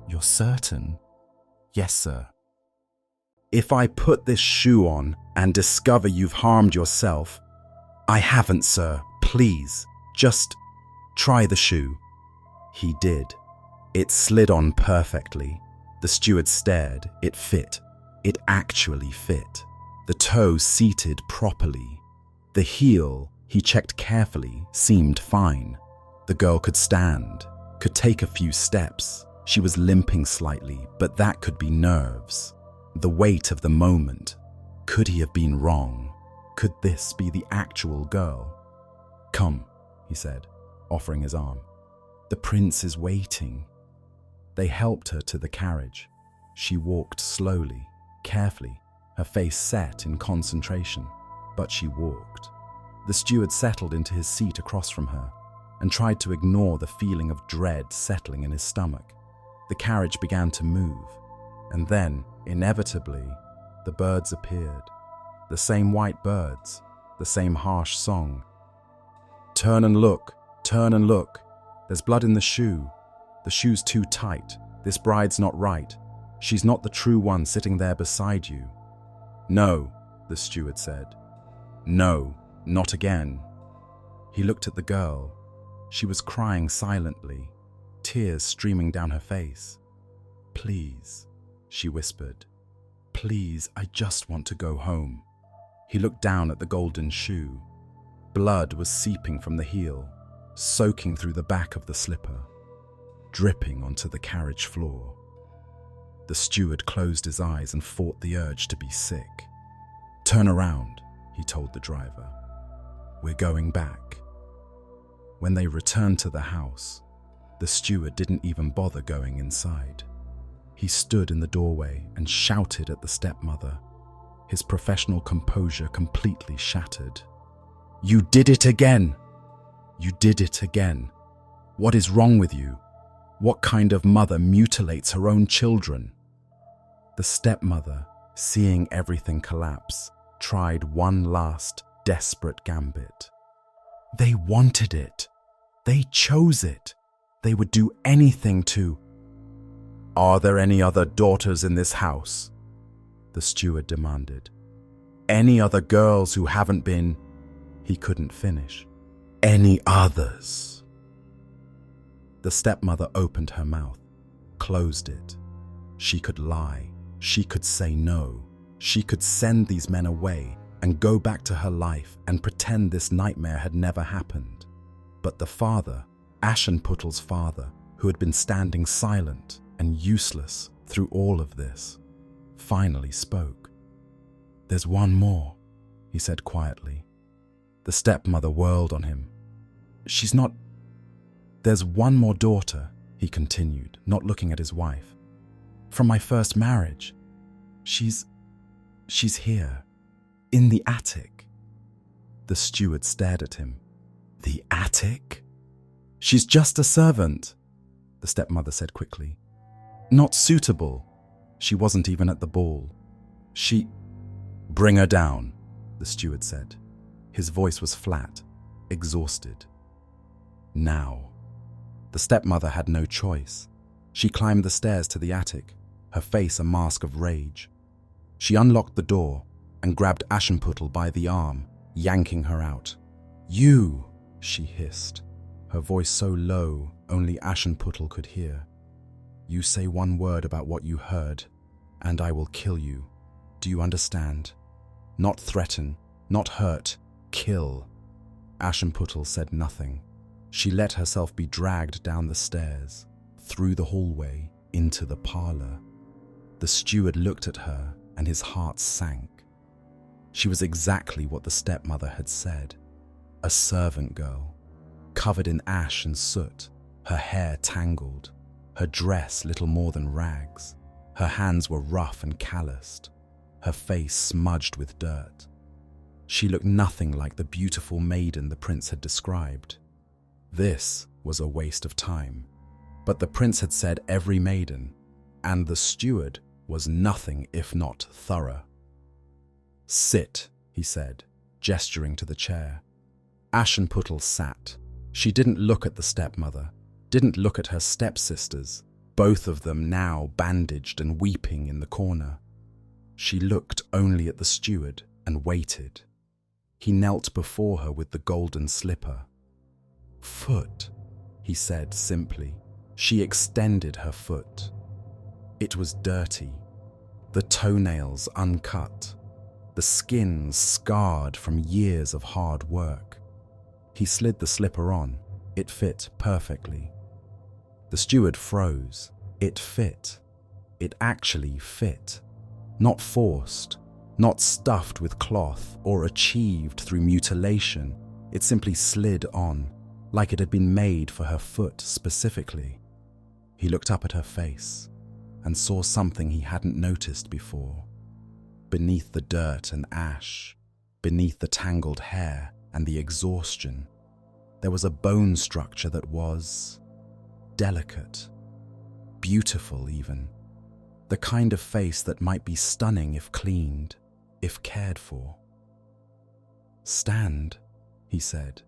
"You're certain?" "Yes, sir." "If I put this shoe on and discover you've harmed yourself—" "I haven't, sir. Please, just try the shoe." He did. It slid on perfectly. The steward stared. It fit. It actually fit. The toe seated properly. The heel, he checked carefully, seemed fine. The girl could stand, could take a few steps. She was limping slightly, but that could be nerves. The weight of the moment. Could he have been wrong? Could this be the actual girl? "Come," he said, offering his arm. "The prince is waiting." They helped her to the carriage. She walked slowly, carefully, her face set in concentration, but she walked. The steward settled into his seat across from her and tried to ignore the feeling of dread settling in his stomach. The carriage began to move, and then, inevitably, the birds appeared. The same white birds, the same harsh song. "Turn and look, turn and look. There's blood in the shoe. The shoe's too tight. This bride's not right. She's not the true one sitting there beside you." "No," the steward said. "No, not again." He looked at the girl. She was crying silently, tears streaming down her face. "Please," she whispered. "Please, I just want to go home." He looked down at the golden shoe. Blood was seeping from the heel, soaking through the back of the slipper, dripping onto the carriage floor. The steward closed his eyes and fought the urge to be sick. "Turn around," he told the driver. "We're going back." When they returned to the house, the steward didn't even bother going inside. He stood in the doorway and shouted at the stepmother, his professional composure completely shattered. "You did it again! You did it again! What is wrong with you? What kind of mother mutilates her own children?" The stepmother, seeing everything collapse, tried one last desperate gambit. They wanted it. They chose it. They would do anything to... "Are there any other daughters in this house?" the steward demanded. "Any other girls who haven't been..." He couldn't finish. "Any others?" The stepmother opened her mouth, closed it. She could lie. She could say no. She could send these men away and go back to her life and pretend this nightmare had never happened. But the father, Aschenputtel's father, who had been standing silent and useless through all of this, finally spoke. "There's one more," he said quietly. The stepmother whirled on him. "She's not... There's one more daughter," he continued, not looking at his wife. "From my first marriage. She's here, in the attic." The steward stared at him. "The attic?" "She's just a servant," the stepmother said quickly. "Not suitable. She wasn't even at the ball. She..." "Bring her down," the steward said. His voice was flat, exhausted. Now. The stepmother had no choice. She climbed the stairs to the attic, her face a mask of rage. She unlocked the door and grabbed Aschenputtel by the arm, yanking her out. "You!" she hissed, her voice so low only Aschenputtel could hear. "You say one word about what you heard, and I will kill you. Do you understand? Not threaten, not hurt, kill." Aschenputtel said nothing. She let herself be dragged down the stairs, through the hallway, into the parlor. The steward looked at her and his heart sank. She was exactly what the stepmother had said. A servant girl, covered in ash and soot, her hair tangled, her dress little more than rags. Her hands were rough and calloused, her face smudged with dirt. She looked nothing like the beautiful maiden the prince had described. This was a waste of time. But the prince had said every maiden, and the steward was nothing if not thorough. "Sit," he said, gesturing to the chair. Aschenputtel sat. She didn't look at the stepmother, didn't look at her stepsisters, both of them now bandaged and weeping in the corner. She looked only at the steward and waited. He knelt before her with the golden slipper. "Foot," he said simply. She extended her foot. It was dirty, the toenails uncut, the skin scarred from years of hard work. He slid the slipper on. It fit perfectly. The steward froze. It fit. It actually fit. Not forced, not stuffed with cloth or achieved through mutilation. It simply slid on, like it had been made for her foot specifically. He looked up at her face and saw something he hadn't noticed before. Beneath the dirt and ash, beneath the tangled hair and the exhaustion, there was a bone structure that was delicate, beautiful even, the kind of face that might be stunning if cleaned, if cared for. "Stand," he said,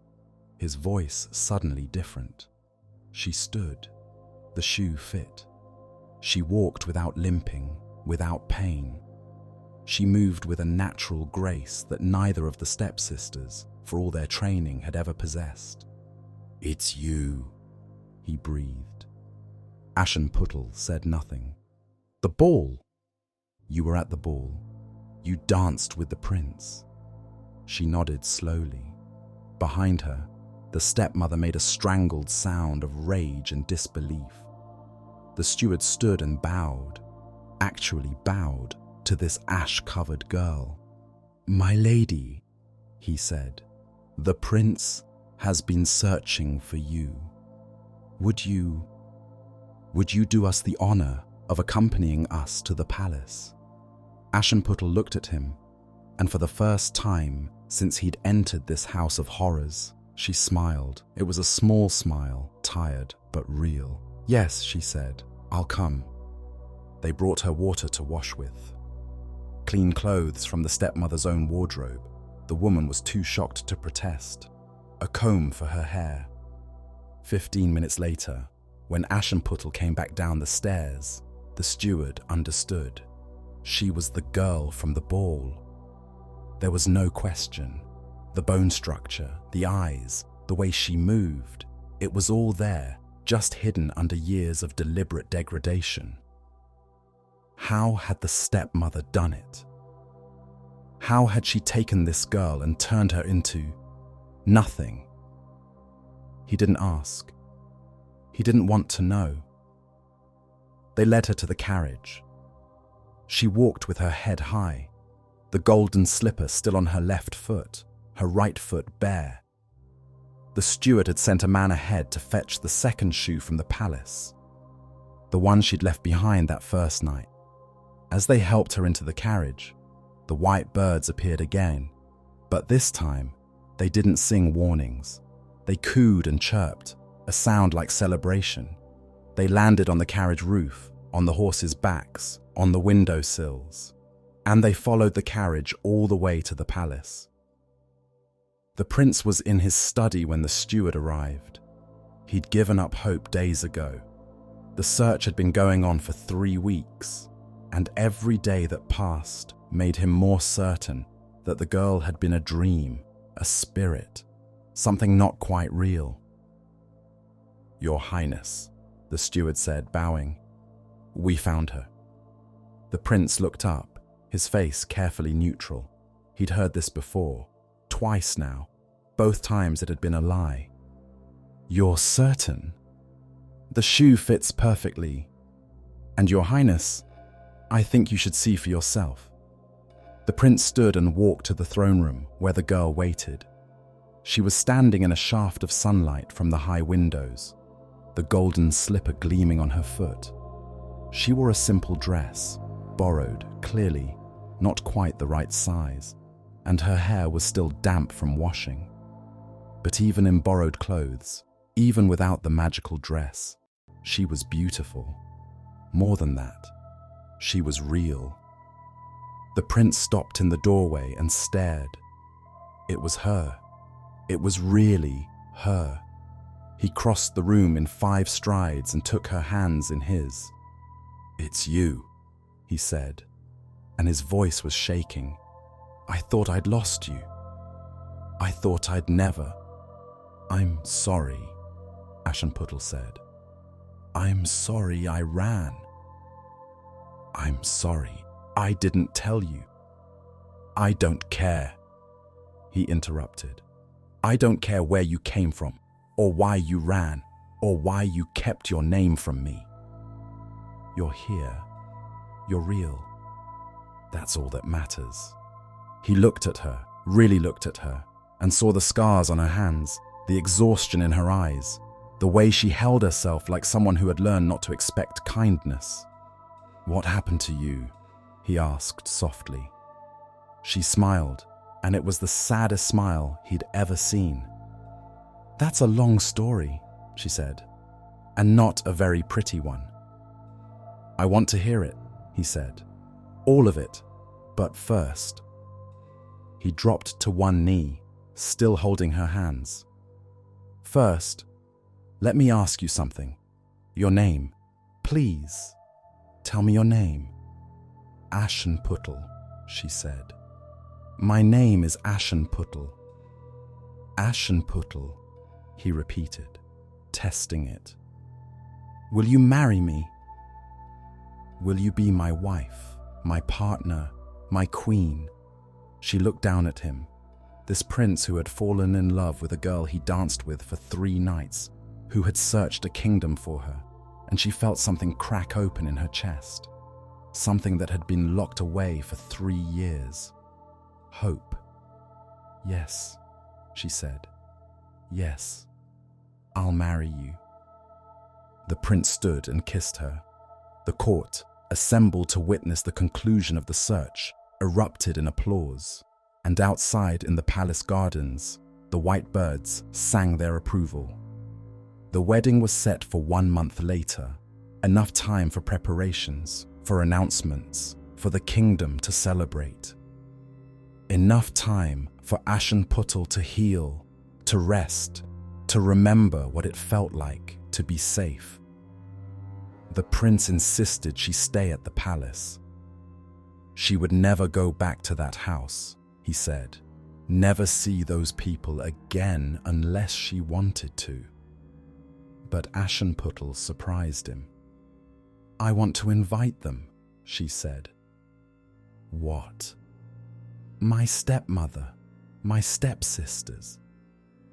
his voice suddenly different. She stood. The shoe fit. She walked without limping, without pain. She moved with a natural grace that neither of the stepsisters, for all their training, had ever possessed. "It's you," he breathed. Aschenputtel said nothing. "The ball." "You were at the ball. You danced with the prince." She nodded slowly. Behind her, the stepmother made a strangled sound of rage and disbelief. The steward stood and bowed, actually bowed, to this ash-covered girl. "My lady," he said, "the prince has been searching for you. Would you do us the honor of accompanying us to the palace?" Aschenputtel looked at him, and for the first time since he'd entered this house of horrors, she smiled. It was a small smile, tired but real. "Yes," she said, "I'll come." They brought her water to wash with. Clean clothes from the stepmother's own wardrobe. The woman was too shocked to protest. a comb for her hair. 15 minutes later, when Aschenputtel came back down the stairs, the steward understood. She was the girl from the ball. There was no question. The bone structure, the eyes, the way she moved, it was all there, just hidden under years of deliberate degradation. How had the stepmother done it? How had she taken this girl and turned her into nothing? He didn't ask. He didn't want to know. They led her to the carriage. She walked with her head high, the golden slipper still on her left foot, her right foot bare. The steward had sent a man ahead to fetch the second shoe from the palace, the one she'd left behind that first night. As they helped her into the carriage, the white birds appeared again, but this time they didn't sing warnings. They cooed and chirped, a sound like celebration. They landed on the carriage roof, on the horses' backs, on the window sills, and they followed the carriage all the way to the palace. The prince was in his study when the steward arrived. He'd given up hope days ago. The search had been going on for 3 weeks, and every day that passed made him more certain that the girl had been a dream, a spirit, something not quite real. "Your Highness," the steward said, bowing. "We found her." The prince looked up, his face carefully neutral. He'd heard this before, twice now. Both times it had been a lie. "You're certain? The shoe fits perfectly. And Your Highness, I think you should see for yourself." The prince stood and walked to the throne room where the girl waited. She was standing in a shaft of sunlight from the high windows, the golden slipper gleaming on her foot. She wore a simple dress, borrowed, clearly, not quite the right size, and her hair was still damp from washing. But even in borrowed clothes, even without the magical dress, she was beautiful. More than that, she was real. The prince stopped in the doorway and stared. It was her. It was really her. He crossed the room in 5 strides and took her hands in his. "It's you," he said, and his voice was shaking. "I thought I'd lost you. I thought I'd never." "I'm sorry," Aschenputtel said. "I'm sorry I ran. I'm sorry I didn't tell you." "I don't care," he interrupted. "I don't care where you came from, or why you ran, or why you kept your name from me. You're here. You're real. That's all that matters." He looked at her, really looked at her, and saw the scars on her hands, the exhaustion in her eyes, the way she held herself like someone who had learned not to expect kindness. "What happened to you?" he asked softly. She smiled, and it was the saddest smile he'd ever seen. "That's a long story," she said, "and not a very pretty one." "I want to hear it," he said. "All of it, but first." He dropped to one knee, still holding her hands. "First, let me ask you something. Your name, please. Tell me your name." "Aschenputtel," she said. "My name is Aschenputtel." "Aschenputtel," he repeated, testing it. "Will you marry me? Will you be my wife, my partner, my queen?" She looked down at him, this prince who had fallen in love with a girl he danced with for 3 nights, who had searched a kingdom for her, and she felt something crack open in her chest, something that had been locked away for 3 years. Hope. "Yes," she said. "Yes, I'll marry you." The prince stood and kissed her. The court, assembled to witness the conclusion of the search, erupted in applause, and outside in the palace gardens, the white birds sang their approval. The wedding was set for 1 month later, enough time for preparations, for announcements, for the kingdom to celebrate. Enough time for Aschenputtel to heal, to rest, to remember what it felt like to be safe. The prince insisted she stay at the palace. She would never go back to that house, he said, never see those people again unless she wanted to. But Aschenputtel surprised him. I want to invite them, she said. What? My stepmother, my stepsisters.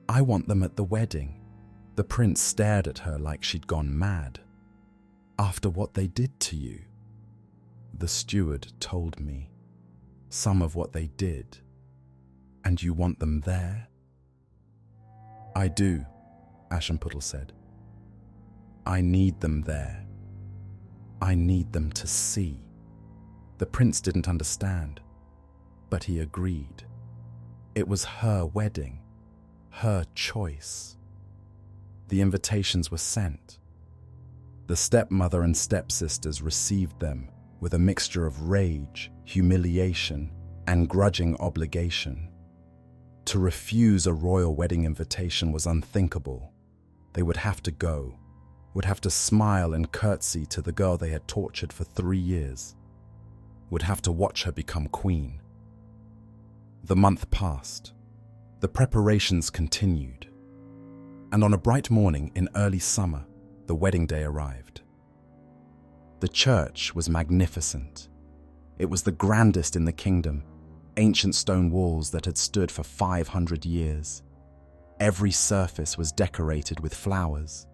I want them at the wedding. The prince stared at her like she'd gone mad. After what they did to you? The steward told me some of what they did. And you want them there? I do, Aschenputtel said. I need them there. I need them to see. The prince didn't understand, but he agreed. It was her wedding, her choice. The invitations were sent. The stepmother and stepsisters received them with a mixture of rage, humiliation, and grudging obligation. To refuse a royal wedding invitation was unthinkable. They would have to go, would have to smile and curtsy to the girl they had tortured for 3 years, would have to watch her become queen. The month passed. The preparations continued. And on a bright morning in early summer, the wedding day arrived. The church was magnificent. It was the grandest in the kingdom, ancient stone walls that had stood for 500 years. Every surface was decorated with flowers,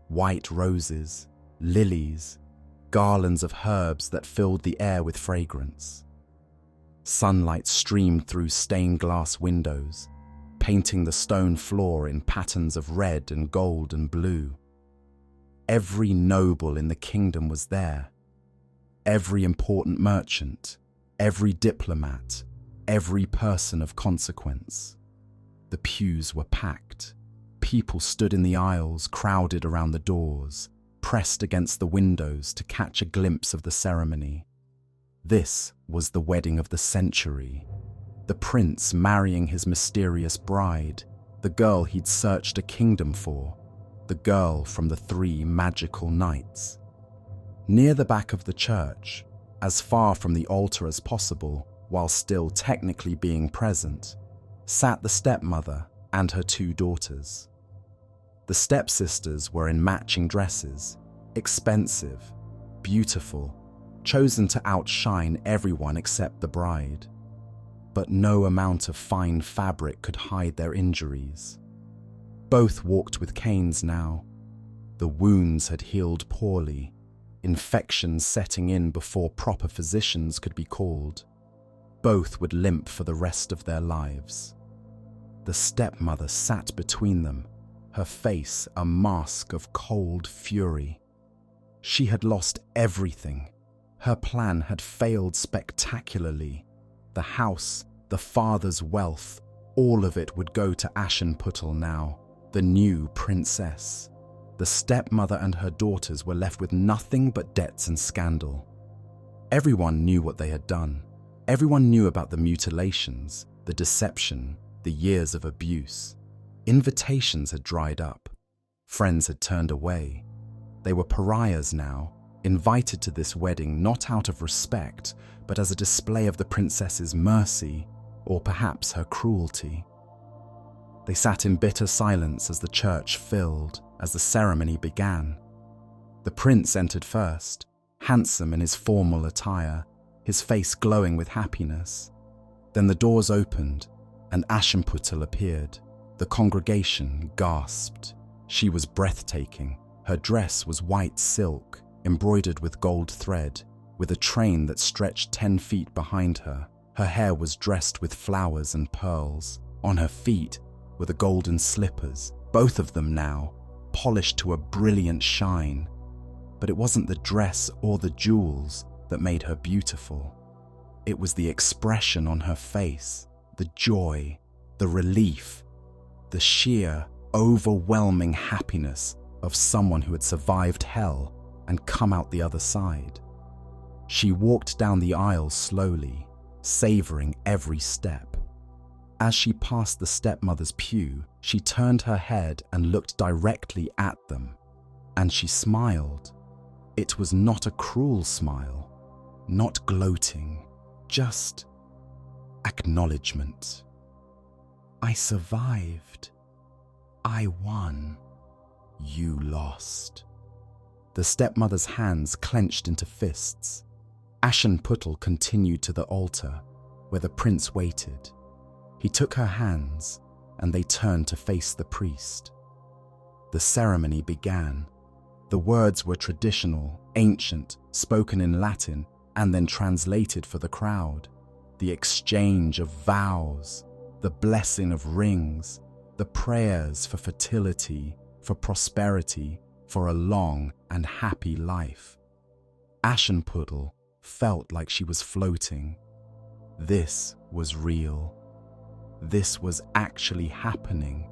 white roses, lilies, garlands of herbs that filled the air with fragrance. Sunlight streamed through stained glass windows, painting the stone floor in patterns of red and gold and blue. Every noble in the kingdom was there. Every important merchant, every diplomat, every person of consequence. The pews were packed. People stood in the aisles, crowded around the doors, pressed against the windows to catch a glimpse of the ceremony. This was the wedding of the century. The prince marrying his mysterious bride, the girl he'd searched a kingdom for, the girl from the 3 magical nights. Near the back of the church, as far from the altar as possible, while still technically being present, sat the stepmother and her 2 daughters. The stepsisters were in matching dresses, expensive, beautiful, chosen to outshine everyone except the bride. But no amount of fine fabric could hide their injuries. Both walked with canes now. The wounds had healed poorly, infections setting in before proper physicians could be called. Both would limp for the rest of their lives. The stepmother sat between them, her face a mask of cold fury. She had lost everything. Her plan had failed spectacularly. The house, the father's wealth, all of it would go to Aschenputtel now, the new princess. The stepmother and her daughters were left with nothing but debts and scandal. Everyone knew what they had done. Everyone knew about the mutilations, the deception, the years of abuse. Invitations had dried up. Friends had turned away. They were pariahs now, invited to this wedding not out of respect, but as a display of the princess's mercy, or perhaps her cruelty. They sat in bitter silence as the church filled, as the ceremony began. The prince entered first, handsome in his formal attire, his face glowing with happiness. Then the doors opened, and Aschenputtel appeared. The congregation gasped. She was breathtaking. Her dress was white silk, embroidered with gold thread, with a train that stretched 10 feet behind her. Her hair was dressed with flowers and pearls. On her feet were the golden slippers, both of them now, polished to a brilliant shine. But it wasn't the dress or the jewels that made her beautiful. It was the expression on her face, the joy, the relief, the sheer, overwhelming happiness of someone who had survived hell and come out the other side. She walked down the aisle slowly, savoring every step. As she passed the stepmother's pew, she turned her head and looked directly at them. And she smiled. It was not a cruel smile, not gloating, just acknowledgement. I survived. I won. You lost. The stepmother's hands clenched into fists. Aschenputtel continued to the altar, where the prince waited. He took her hands, and they turned to face the priest. The ceremony began. The words were traditional, ancient, spoken in Latin, and then translated for the crowd. The exchange of vows, the blessing of rings, the prayers for fertility, for prosperity, for a long and happy life. Aschenputtel felt like she was floating. This was real. This was actually happening.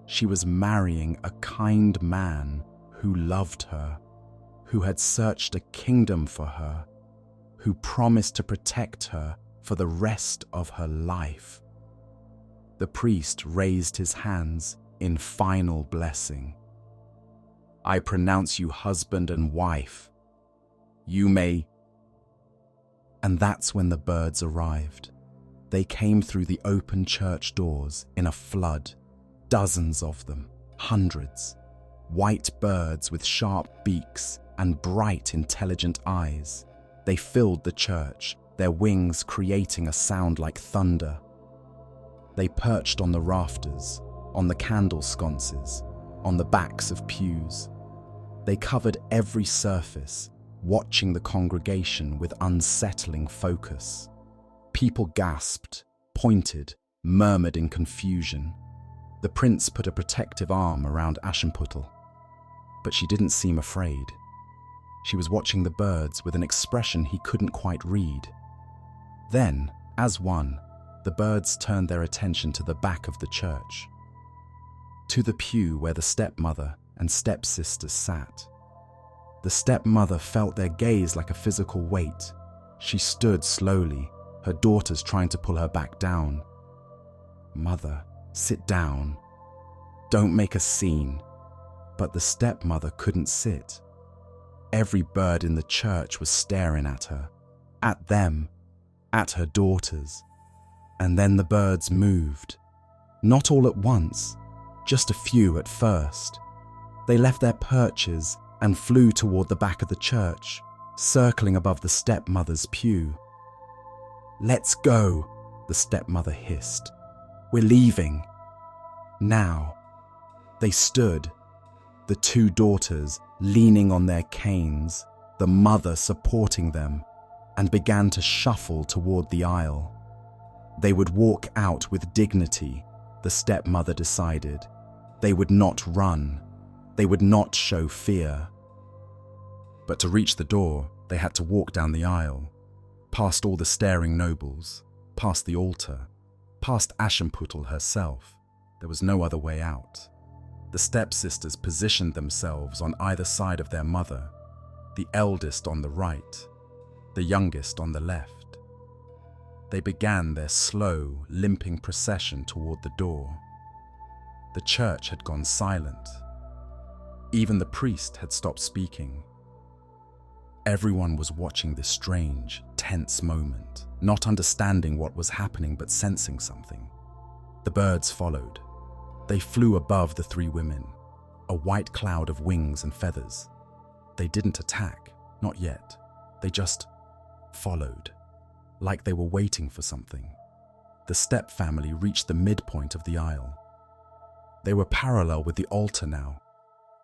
She was marrying a kind man who loved her, who had searched a kingdom for her, who promised to protect her for the rest of her life. The priest raised his hands in final blessing. I pronounce you husband and wife. You may... And that's when the birds arrived. They came through the open church doors in a flood, dozens of them, hundreds. White birds with sharp beaks and bright, intelligent eyes. They filled the church, their wings creating a sound like thunder. They perched on the rafters, on the candle sconces, on the backs of pews. They covered every surface, watching the congregation with unsettling focus. People gasped, pointed, murmured in confusion. The prince put a protective arm around Aschenputtel, but she didn't seem afraid. She was watching the birds with an expression he couldn't quite read. Then, as one, the birds turned their attention to the back of the church, to the pew where the stepmother and stepsisters sat. The stepmother felt their gaze like a physical weight. She stood slowly, her daughters trying to pull her back down. Mother, sit down. Don't make a scene. But the stepmother couldn't sit. Every bird in the church was staring at her, at them, at her daughters. And then the birds moved. Not all at once, just a few at first. They left their perches and flew toward the back of the church, circling above the stepmother's pew. Let's go, the stepmother hissed. We're leaving. Now. They stood, the two daughters leaning on their canes, the mother supporting them, and began to shuffle toward the aisle. They would walk out with dignity, the stepmother decided. They would not run. They would not show fear. But to reach the door, they had to walk down the aisle, past all the staring nobles, past the altar, past Aschenputtel herself. There was no other way out. The stepsisters positioned themselves on either side of their mother, the eldest on the right, the youngest on the left. They began their slow, limping procession toward the door. The church had gone silent. Even the priest had stopped speaking. Everyone was watching this strange, tense moment, not understanding what was happening but sensing something. The birds followed. They flew above the three women, a white cloud of wings and feathers. They didn't attack, not yet. They just followed, like they were waiting for something. The step family reached the midpoint of the aisle. They were parallel with the altar now,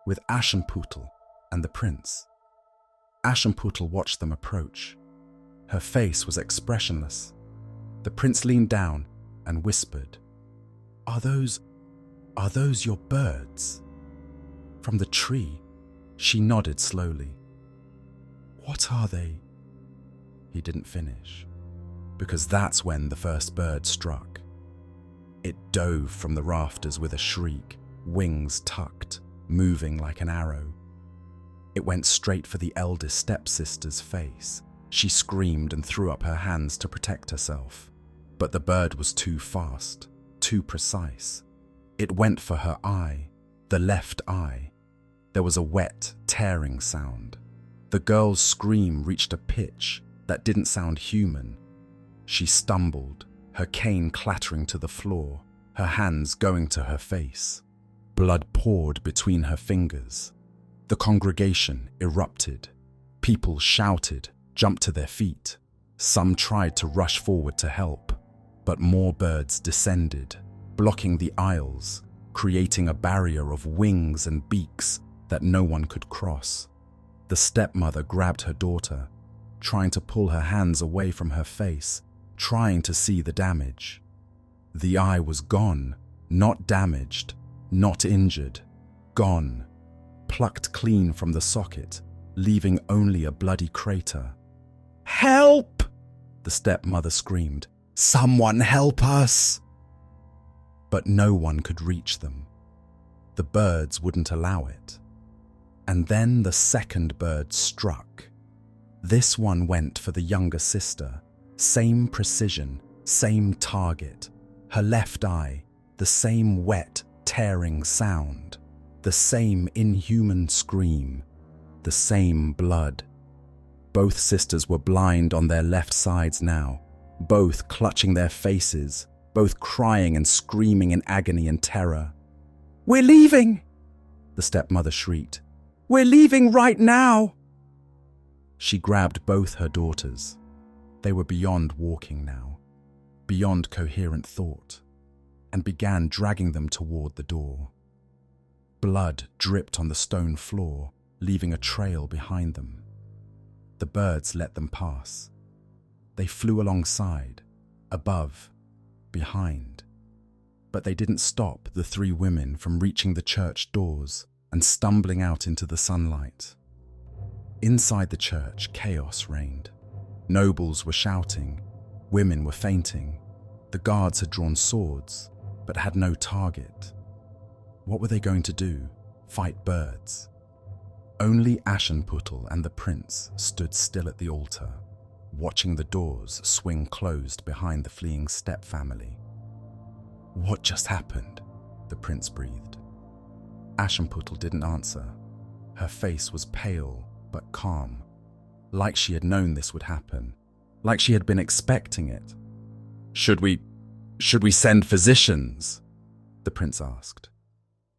with Aschenputtel and the prince. Aschenputtel watched them approach. Her face was expressionless. The prince leaned down and whispered, Are those your birds? From the tree?" She nodded slowly. "What are they?" He didn't finish, because that's when the first bird struck. It dove from the rafters with a shriek, wings tucked, moving like an arrow. It went straight for the eldest stepsister's face. She screamed and threw up her hands to protect herself. But the bird was too fast, too precise. It went for her eye, the left eye. There was a wet, tearing sound. The girl's scream reached a pitch that didn't sound human. She stumbled, her cane clattering to the floor, her hands going to her face. Blood poured between her fingers. The congregation erupted. People shouted, jumped to their feet. Some tried to rush forward to help, but more birds descended, blocking the aisles, creating a barrier of wings and beaks that no one could cross. The stepmother grabbed her daughter, trying to pull her hands away from her face, trying to see the damage. The eye was gone, not damaged, not injured, gone, plucked clean from the socket, leaving only a bloody crater. "Help!" the stepmother screamed. "Someone help us!" But no one could reach them. The birds wouldn't allow it. And then the second bird struck. This one went for the younger sister. Same precision, same target. Her left eye, the same wet, tearing sound. The same inhuman scream. The same blood. Both sisters were blind on their left sides now, both clutching their faces, both crying and screaming in agony and terror. "We're leaving!" the stepmother shrieked. "We're leaving right now!" She grabbed both her daughters. They were beyond walking now, beyond coherent thought, and began dragging them toward the door. Blood dripped on the stone floor, leaving a trail behind them. The birds let them pass. They flew alongside, above, behind. But they didn't stop the three women from reaching the church doors and stumbling out into the sunlight. Inside the church, chaos reigned. Nobles were shouting, women were fainting. The guards had drawn swords, but had no target. What were they going to do? Fight birds? Only Aschenputtel and the prince stood still at the altar, watching the doors swing closed behind the fleeing step-family. "What just happened?" the prince breathed. Aschenputtel didn't answer. Her face was pale but calm, like she had known this would happen, like she had been expecting it. Should we send physicians?" the prince asked.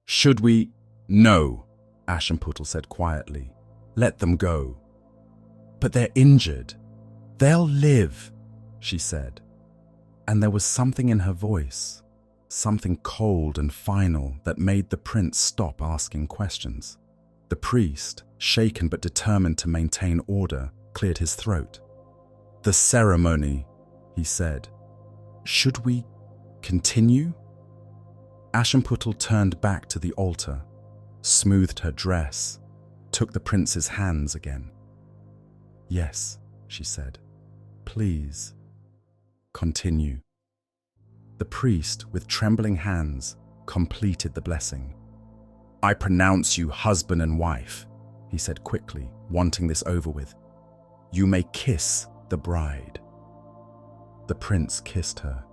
"Should we?" "No," Aschenputtel said quietly. "Let them go." "But they're injured. They'll live," she said. And there was something in her voice, something cold and final that made the prince stop asking questions. The priest, shaken but determined to maintain order, cleared his throat. "The ceremony," he said. "Should we continue?" Aschenputtel turned back to the altar, smoothed her dress, took the prince's hands again. "Yes," she said. "Please, continue." The priest, with trembling hands, completed the blessing. "I pronounce you husband and wife," he said quickly, wanting this over with. "You may kiss the bride." The prince kissed her.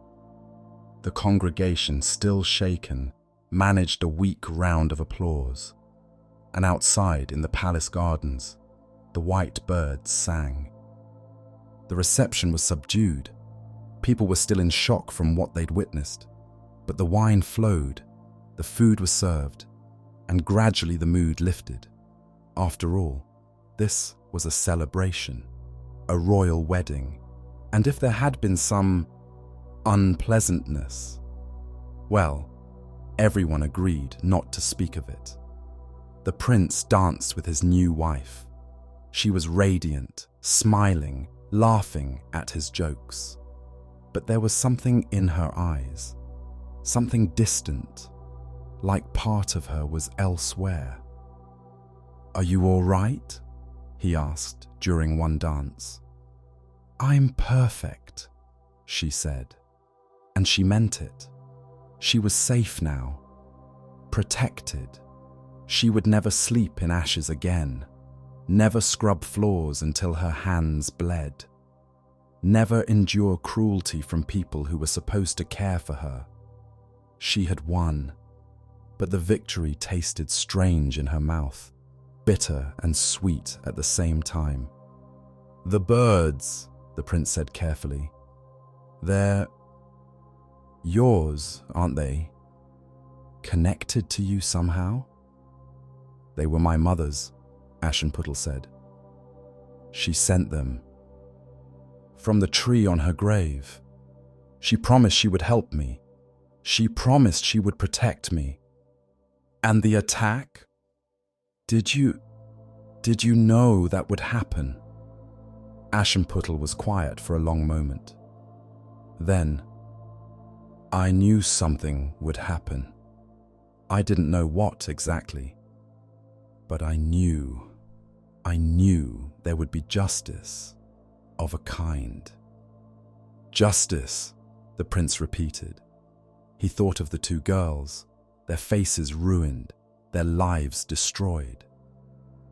The congregation, still shaken, managed a weak round of applause. And outside in the palace gardens, the white birds sang. The reception was subdued. People were still in shock from what they'd witnessed. But the wine flowed, the food was served, and gradually the mood lifted. After all, this was a celebration, a royal wedding, and if there had been some unpleasantness, well, everyone agreed not to speak of it. The prince danced with his new wife. She was radiant, smiling, laughing at his jokes. But there was something in her eyes, something distant, like part of her was elsewhere. "Are you all right?" he asked during one dance. "I'm perfect," she said, and she meant it. She was safe now, protected. She would never sleep in ashes again, never scrub floors until her hands bled. never endure cruelty from people who were supposed to care for her. She had won, but the victory tasted strange in her mouth, bitter and sweet at the same time. "The birds," the prince said carefully. "They're yours, aren't they? Connected to you somehow?" "They were my mother's," Aschenputtel said. "She sent them from the tree on her grave. She promised she would help me. She promised she would protect me." "And the attack? Did you know that would happen?" Aschenputtel was quiet for a long moment. Then, "I knew something would happen. I didn't know what exactly, but I knew there would be justice of a kind." "Justice," the prince repeated. He thought of the two girls, their faces ruined, their lives destroyed.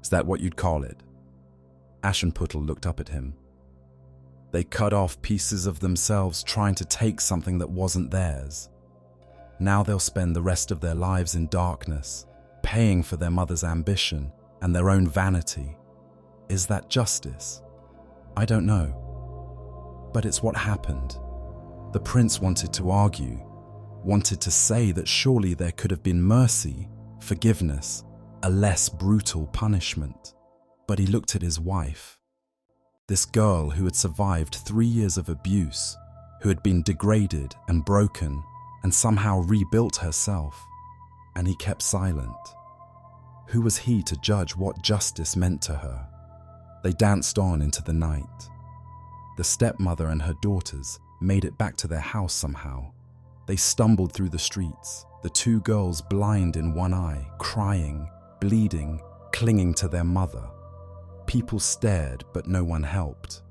"Is that what you'd call it?" Aschenputtel looked up at him. "They cut off pieces of themselves trying to take something that wasn't theirs. Now they'll spend the rest of their lives in darkness, paying for their mother's ambition and their own vanity. Is that justice? I don't know. But it's what happened." The prince wanted to argue, wanted to say that surely there could have been mercy, forgiveness, a less brutal punishment. But he looked at his wife, this girl who had survived 3 years of abuse, who had been degraded and broken and somehow rebuilt herself, and he kept silent. Who was he to judge what justice meant to her? They danced on into the night. The stepmother and her daughters made it back to their house somehow. They stumbled through the streets, the two girls blind in one eye, crying, bleeding, clinging to their mother. People stared, but no one helped.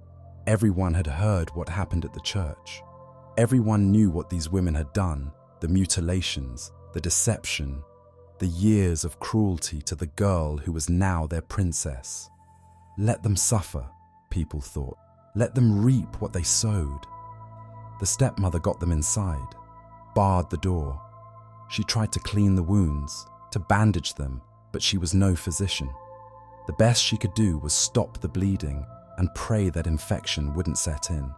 Everyone had heard what happened at the church. Everyone knew what these women had done, the mutilations, the deception, the years of cruelty to the girl who was now their princess. Let them suffer, people thought. Let them reap what they sowed. The stepmother got them inside, barred the door. She tried to clean the wounds, to bandage them, but she was no physician. The best she could do was stop the bleeding and pray that infection wouldn't set in.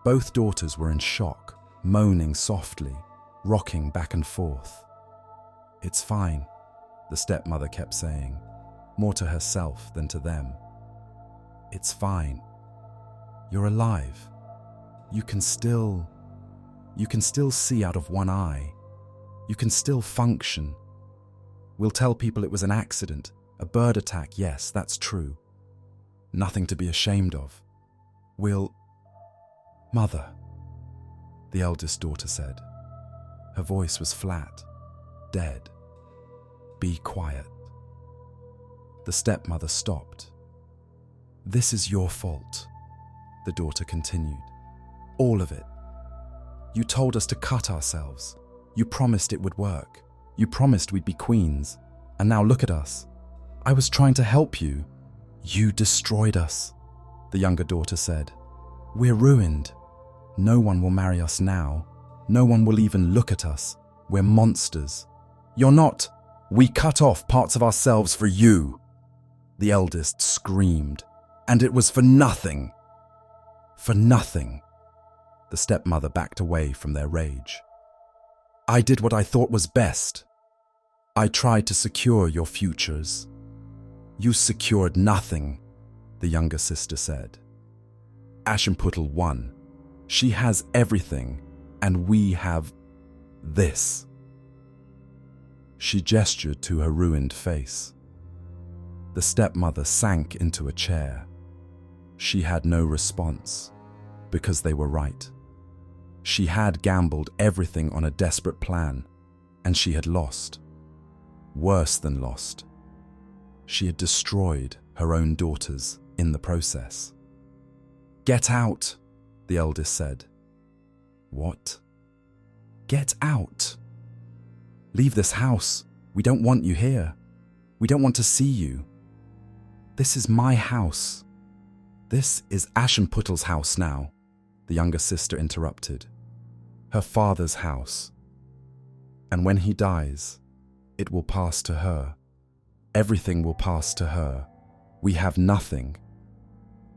Both daughters were in shock, moaning softly, rocking back and forth. "It's fine," the stepmother kept saying, more to herself than to them. "It's fine. You're alive. You can still see out of one eye. You can still function. We'll tell people it was an accident, a bird attack, yes, that's true. Nothing to be ashamed of. Mother," the eldest daughter said. Her voice was flat, dead. "Be quiet." The stepmother stopped. "This is your fault," the daughter continued. "All of it. You told us to cut ourselves. You promised it would work. You promised we'd be queens. And now look at us. I was trying to help you. You destroyed us," the younger daughter said. "We're ruined. No one will marry us now. No one will even look at us. We're monsters." "You're not. We cut off parts of ourselves for you," the eldest screamed. "And it was for nothing." "For nothing." The stepmother backed away from their rage. "I did what I thought was best. I tried to secure your futures." "You secured nothing," the younger sister said. "Aschenputtel won. She has everything, and we have this." She gestured to her ruined face. The stepmother sank into a chair. She had no response, because they were right. She had gambled everything on a desperate plan, and she had lost. Worse than lost. She had destroyed her own daughters in the process. "Get out," the eldest said. "What?" "Get out. Leave this house. We don't want you here. We don't want to see you. This is my house." "This is Aschenputtel's house now," the younger sister interrupted. "Her father's house. And when he dies, it will pass to her. Everything will pass to her. We have nothing.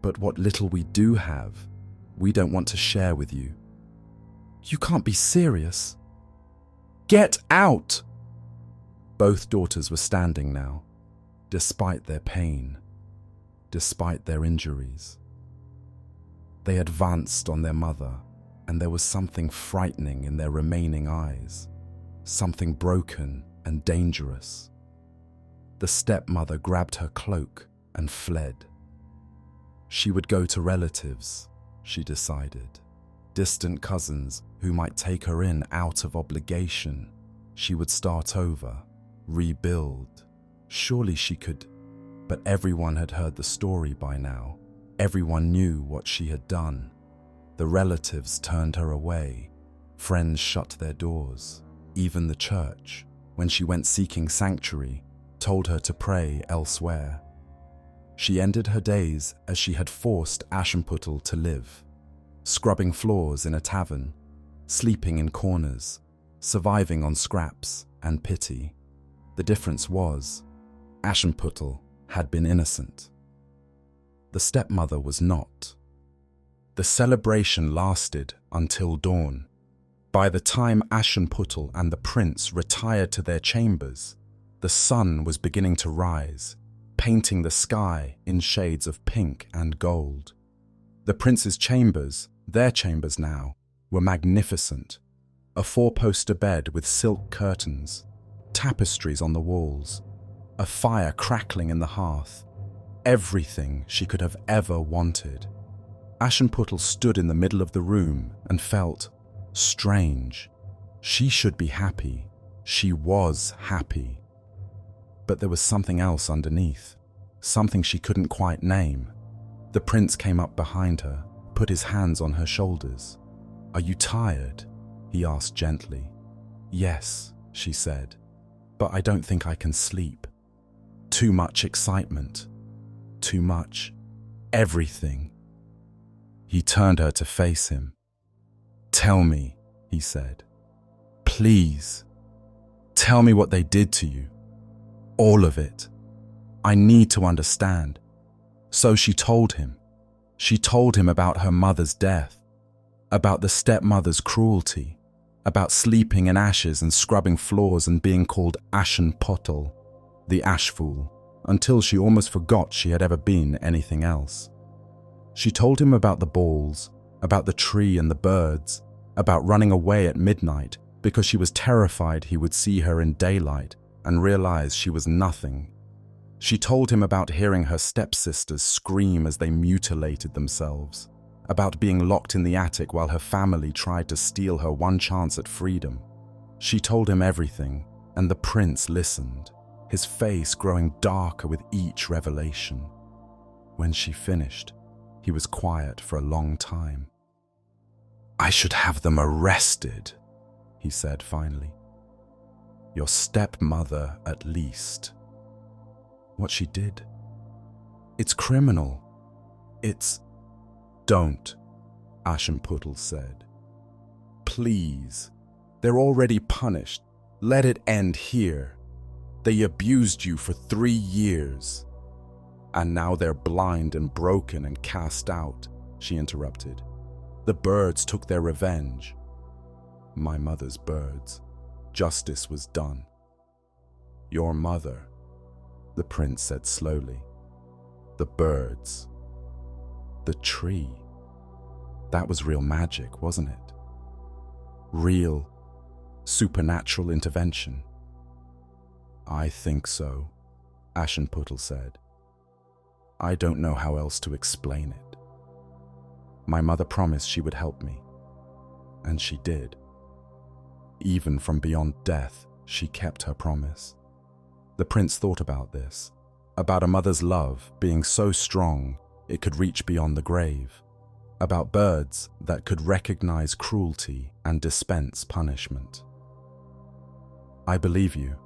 But what little we do have, we don't want to share with you." "You can't be serious." "Get out!" Both daughters were standing now, despite their pain, despite their injuries. They advanced on their mother, and there was something frightening in their remaining eyes, something broken and dangerous. The stepmother grabbed her cloak and fled. She would go to relatives, she decided, distant cousins who might take her in out of obligation. She would start over, rebuild. Surely she could, but everyone had heard the story by now. Everyone knew what she had done. The relatives turned her away. Friends shut their doors. Even the church, when she went seeking sanctuary, told her to pray elsewhere. She ended her days as she had forced Aschenputtel to live, scrubbing floors in a tavern, sleeping in corners, surviving on scraps and pity. The difference was, Aschenputtel had been innocent. The stepmother was not. The celebration lasted until dawn. By the time Aschenputtel and the prince retired to their chambers, the sun was beginning to rise, painting the sky in shades of pink and gold. The prince's chambers, their chambers now, were magnificent. A four-poster bed with silk curtains, tapestries on the walls, a fire crackling in the hearth. Everything she could have ever wanted. Aschenputtel stood in the middle of the room and felt strange. She should be happy. She was happy. But there was something else underneath, something she couldn't quite name. The prince came up behind her, put his hands on her shoulders. "Are you tired?" he asked gently. "Yes," she said, "but I don't think I can sleep. Too much excitement. Too much everything." He turned her to face him. "Tell me," he said. "Please, tell me what they did to you. All of it. I need to understand." So she told him. She told him about her mother's death, about the stepmother's cruelty, about sleeping in ashes and scrubbing floors and being called Aschenputtel, the ash fool, until she almost forgot she had ever been anything else. She told him about the balls, about the tree and the birds, about running away at midnight because she was terrified he would see her in daylight and realize she was nothing. She told him about hearing her stepsisters scream as they mutilated themselves, about being locked in the attic while her family tried to steal her one chance at freedom. She told him everything, and the prince listened, his face growing darker with each revelation. When she finished, he was quiet for a long time. "I should have them arrested," he said finally. "Your stepmother, at least." "What she did? It's criminal. It's—" "Don't," Aschenputtel said. "Please. They're already punished. Let it end here. They abused you for 3 years. And now they're blind and broken and cast out," she interrupted. "The birds took their revenge." "My mother's birds. Justice was done." "Your mother," the prince said slowly. "The birds. The tree. That was real magic, wasn't it? Real, supernatural intervention." "I think so," Aschenputtel said. "I don't know how else to explain it. My mother promised she would help me, and she did. Even from beyond death, she kept her promise." The prince thought about this, about a mother's love being so strong it could reach beyond the grave, about birds that could recognize cruelty and dispense punishment. "I believe you,"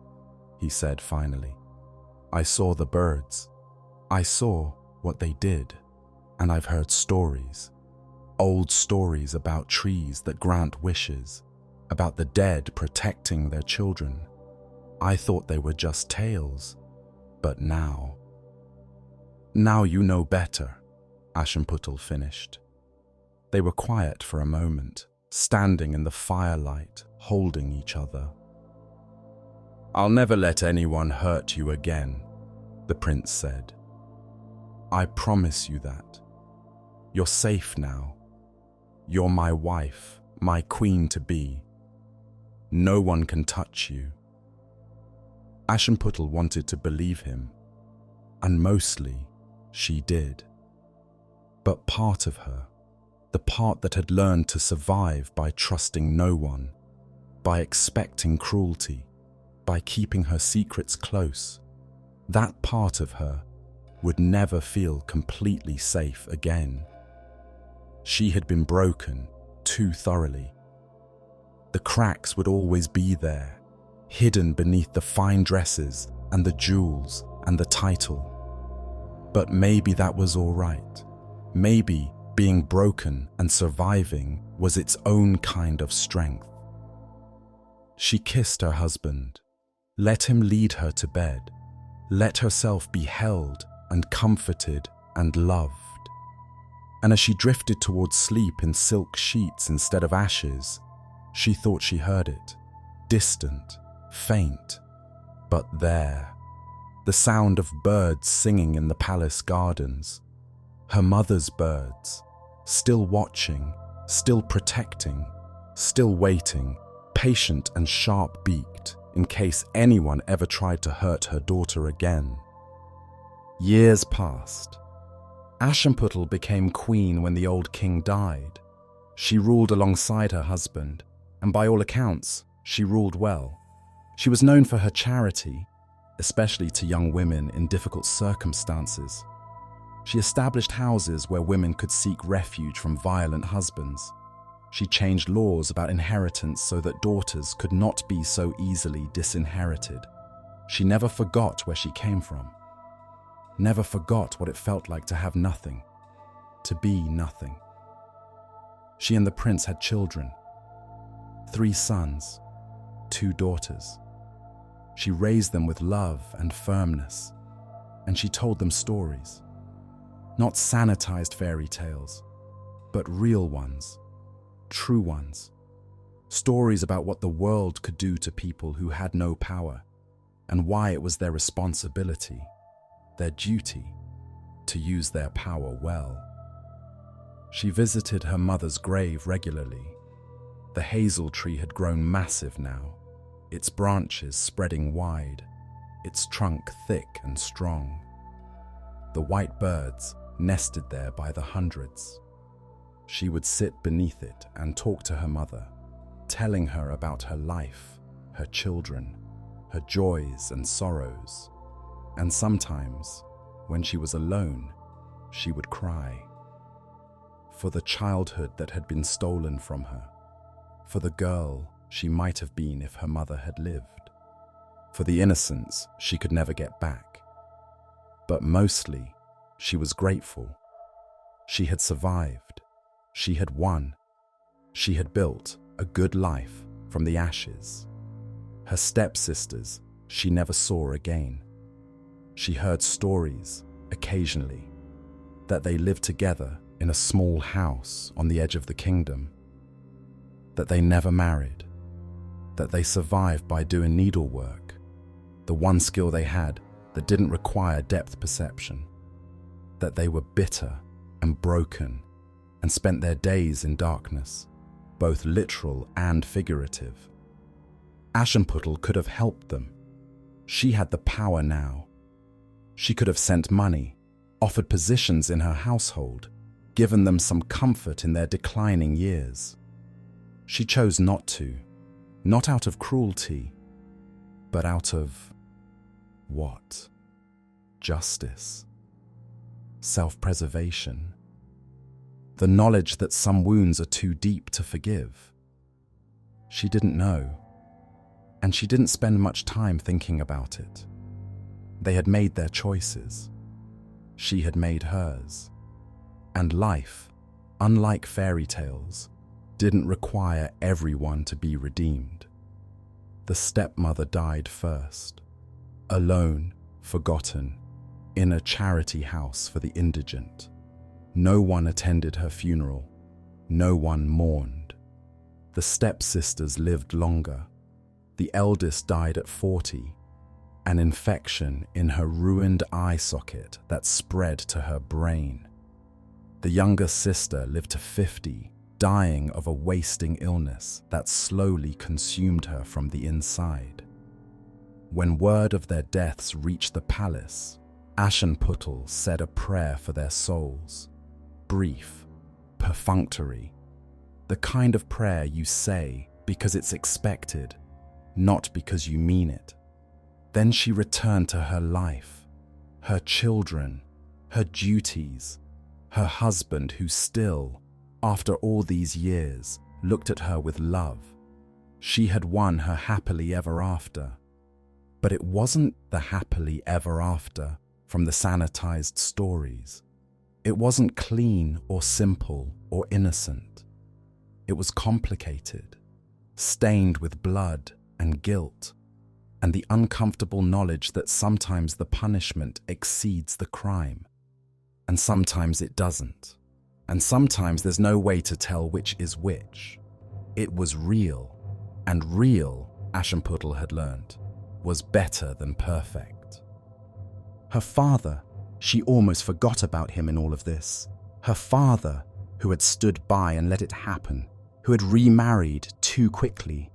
he said finally. "I saw the birds. I saw what they did. And I've heard stories, old stories about trees that grant wishes, about the dead protecting their children. I thought they were just tales, but now you know better, Aschenputtel finished. They were quiet for a moment, standing in the firelight, holding each other. I'll never let anyone hurt you again, the prince said. I promise you that. You're safe now. You're my wife, my queen-to-be. No one can touch you. Aschenputtel wanted to believe him, and mostly she did. But part of her, the part that had learned to survive by trusting no one, by expecting cruelty, by keeping her secrets close, that part of her would never feel completely safe again. She had been broken too thoroughly. The cracks would always be there, hidden beneath the fine dresses and the jewels and the title. But maybe that was all right. Maybe being broken and surviving was its own kind of strength. She kissed her husband, let him lead her to bed, let herself be held and comforted and loved. And as she drifted towards sleep in silk sheets instead of ashes, she thought she heard it, distant, faint, but there. The sound of birds singing in the palace gardens. Her mother's birds, still watching, still protecting, still waiting, patient and sharp-beaked, in case anyone ever tried to hurt her daughter again. Years passed. Aschenputtel became queen when the old king died. She ruled alongside her husband, and by all accounts, she ruled well. She was known for her charity, especially to young women in difficult circumstances. She established houses where women could seek refuge from violent husbands. She changed laws about inheritance so that daughters could not be so easily disinherited. She never forgot where she came from, never forgot what it felt like to have nothing, to be nothing. She and the prince had children, 3 sons, 2 daughters. She raised them with love and firmness, and she told them stories. Not sanitized fairy tales, but real ones, true ones. Stories about what the world could do to people who had no power, and why it was their responsibility, their duty, to use their power well. She visited her mother's grave regularly. The hazel tree had grown massive now, its branches spreading wide, its trunk thick and strong. The white birds nested there by the hundreds. She would sit beneath it and talk to her mother, telling her about her life, her children, her joys and sorrows. And sometimes, when she was alone, she would cry. For the childhood that had been stolen from her, for the girl she might have been if her mother had lived, for the innocence she could never get back. But mostly, she was grateful. She had survived. She had won. She had built a good life from the ashes. Her stepsisters she never saw again. She heard stories, occasionally, that they lived together in a small house on the edge of the kingdom, that they never married, that they survived by doing needlework, the one skill they had that didn't require depth perception, that they were bitter and broken and spent their days in darkness, both literal and figurative. Aschenputtel could have helped them. She had the power now. She could have sent money, offered positions in her household, given them some comfort in their declining years. She chose not to, not out of cruelty, but out of what? Justice. Self-preservation. The knowledge that some wounds are too deep to forgive. She didn't know, and she didn't spend much time thinking about it. They had made their choices. She had made hers. And life, unlike fairy tales, didn't require everyone to be redeemed. The stepmother died first, alone, forgotten, in a charity house for the indigent. No one attended her funeral. No one mourned. The stepsisters lived longer. The eldest died at 40, an infection in her ruined eye socket that spread to her brain. The younger sister lived to 50, dying of a wasting illness that slowly consumed her from the inside. When word of their deaths reached the palace, Aschenputtel said a prayer for their souls. Brief, perfunctory, the kind of prayer you say because it's expected, not because you mean it. Then she returned to her life, her children, her duties, her husband who still, after all these years, looked at her with love. She had won her happily ever after. But it wasn't the happily ever after from the sanitized stories. It wasn't clean or simple or innocent. It was complicated, stained with blood and guilt, and the uncomfortable knowledge that sometimes the punishment exceeds the crime, and sometimes it doesn't, and sometimes there's no way to tell which is which. It was real, and real, Aschenputtel had learned, was better than perfect. Her father, she almost forgot about him in all of this. Her father, who had stood by and let it happen, who had remarried too quickly,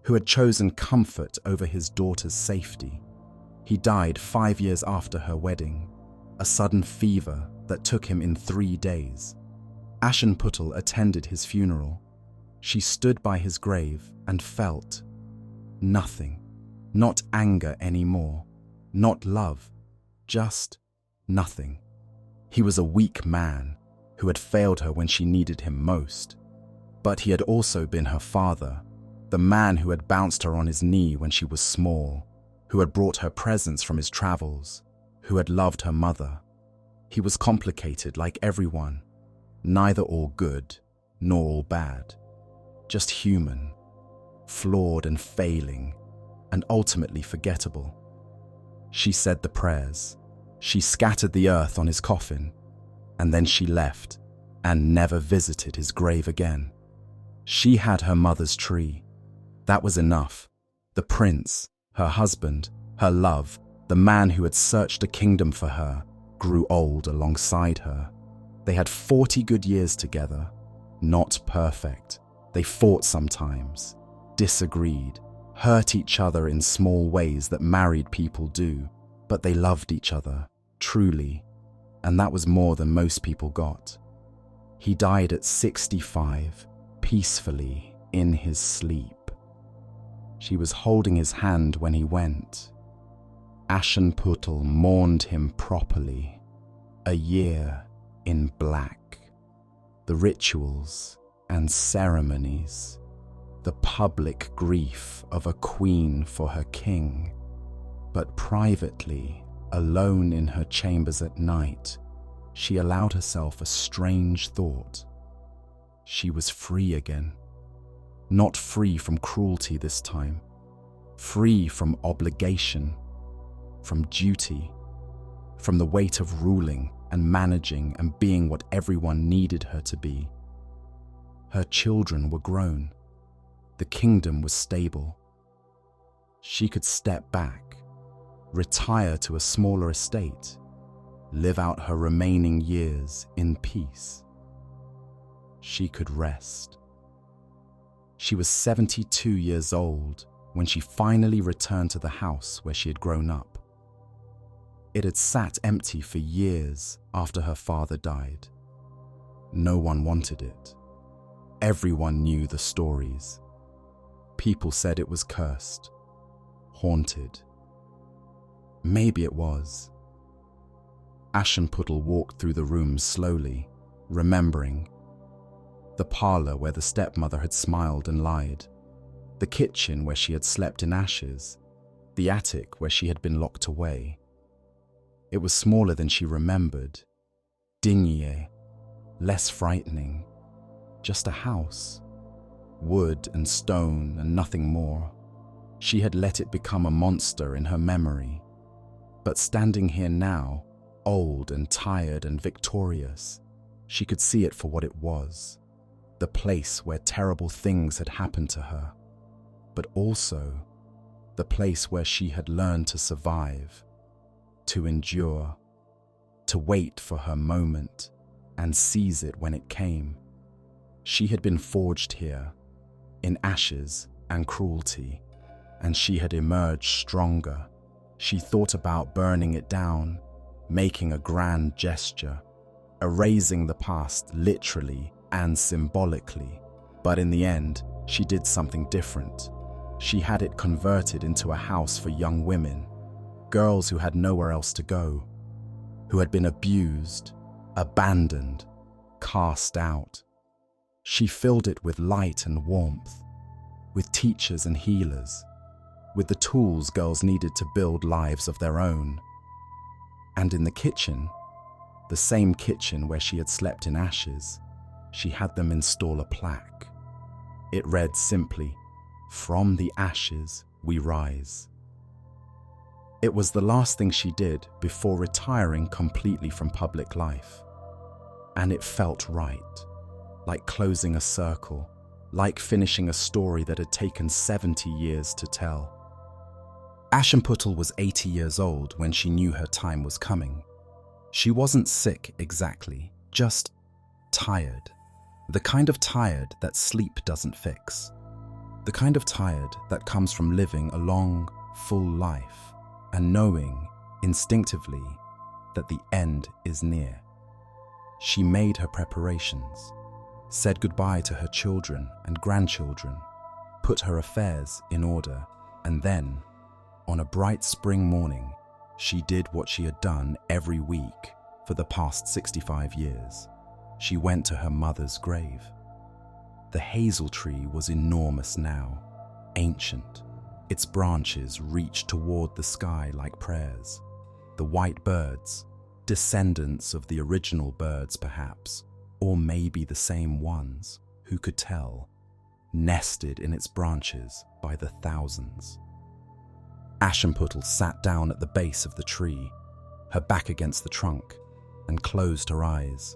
who had chosen comfort over his daughter's safety. He died 5 years after her wedding, a sudden fever that took him in 3 days. Aschenputtel attended his funeral. She stood by his grave and felt nothing, not anger anymore, not love, just nothing. He was a weak man who had failed her when she needed him most, but he had also been her father, the man who had bounced her on his knee when she was small, who had brought her presents from his travels, who had loved her mother. He was complicated like everyone, neither all good nor all bad, just human, flawed and failing, and ultimately forgettable. She said the prayers, she scattered the earth on his coffin, and then she left and never visited his grave again. She had her mother's tree. That was enough. The prince, her husband, her love, the man who had searched a kingdom for her, grew old alongside her. They had 40 good years together. Not perfect. They fought sometimes, disagreed, hurt each other in small ways that married people do, but they loved each other, truly, and that was more than most people got. He died at 65, peacefully, in his sleep. She was holding his hand when he went. Aschenputtel mourned him properly, a year in black. The rituals and ceremonies, the public grief of a queen for her king, but privately, alone in her chambers at night, she allowed herself a strange thought. She was free again. Not free from cruelty this time, free from obligation, from duty, from the weight of ruling and managing and being what everyone needed her to be. Her children were grown. The kingdom was stable. She could step back, retire to a smaller estate, live out her remaining years in peace. She could rest. She was 72 years old when she finally returned to the house where she had grown up. It had sat empty for years after her father died. No one wanted it. Everyone knew the stories. People said it was cursed, haunted. Maybe it was. Aschenputtel walked through the room slowly, remembering. The parlor where the stepmother had smiled and lied, the kitchen where she had slept in ashes, the attic where she had been locked away. It was smaller than she remembered, dingy, less frightening. Just a house. Wood and stone and nothing more. She had let it become a monster in her memory. But standing here now, old and tired and victorious, she could see it for what it was. The place where terrible things had happened to her, but also the place where she had learned to survive, to endure, to wait for her moment and seize it when it came. She had been forged here, in ashes and cruelty, and she had emerged stronger. She thought about burning it down, making a grand gesture, erasing the past literally and symbolically. But in the end, she did something different. She had it converted into a house for young women, girls who had nowhere else to go, who had been abused, abandoned, cast out. She filled it with light and warmth, with teachers and healers, with the tools girls needed to build lives of their own. And in the kitchen, the same kitchen where she had slept in ashes, she had them install a plaque. It read simply, "From the ashes we rise." It was the last thing she did before retiring completely from public life. And it felt right, like closing a circle, like finishing a story that had taken 70 years to tell. Aschenputtel was 80 years old when she knew her time was coming. She wasn't sick exactly, just tired. The kind of tired that sleep doesn't fix. The kind of tired that comes from living a long, full life and knowing instinctively that the end is near. She made her preparations, said goodbye to her children and grandchildren, put her affairs in order, and then, on a bright spring morning, she did what she had done every week for the past 65 years. She went to her mother's grave. The hazel tree was enormous now, ancient. Its branches reached toward the sky like prayers. The white birds, descendants of the original birds perhaps, or maybe the same ones, who could tell, nested in its branches by the thousands. Aschenputtel sat down at the base of the tree, her back against the trunk, and closed her eyes.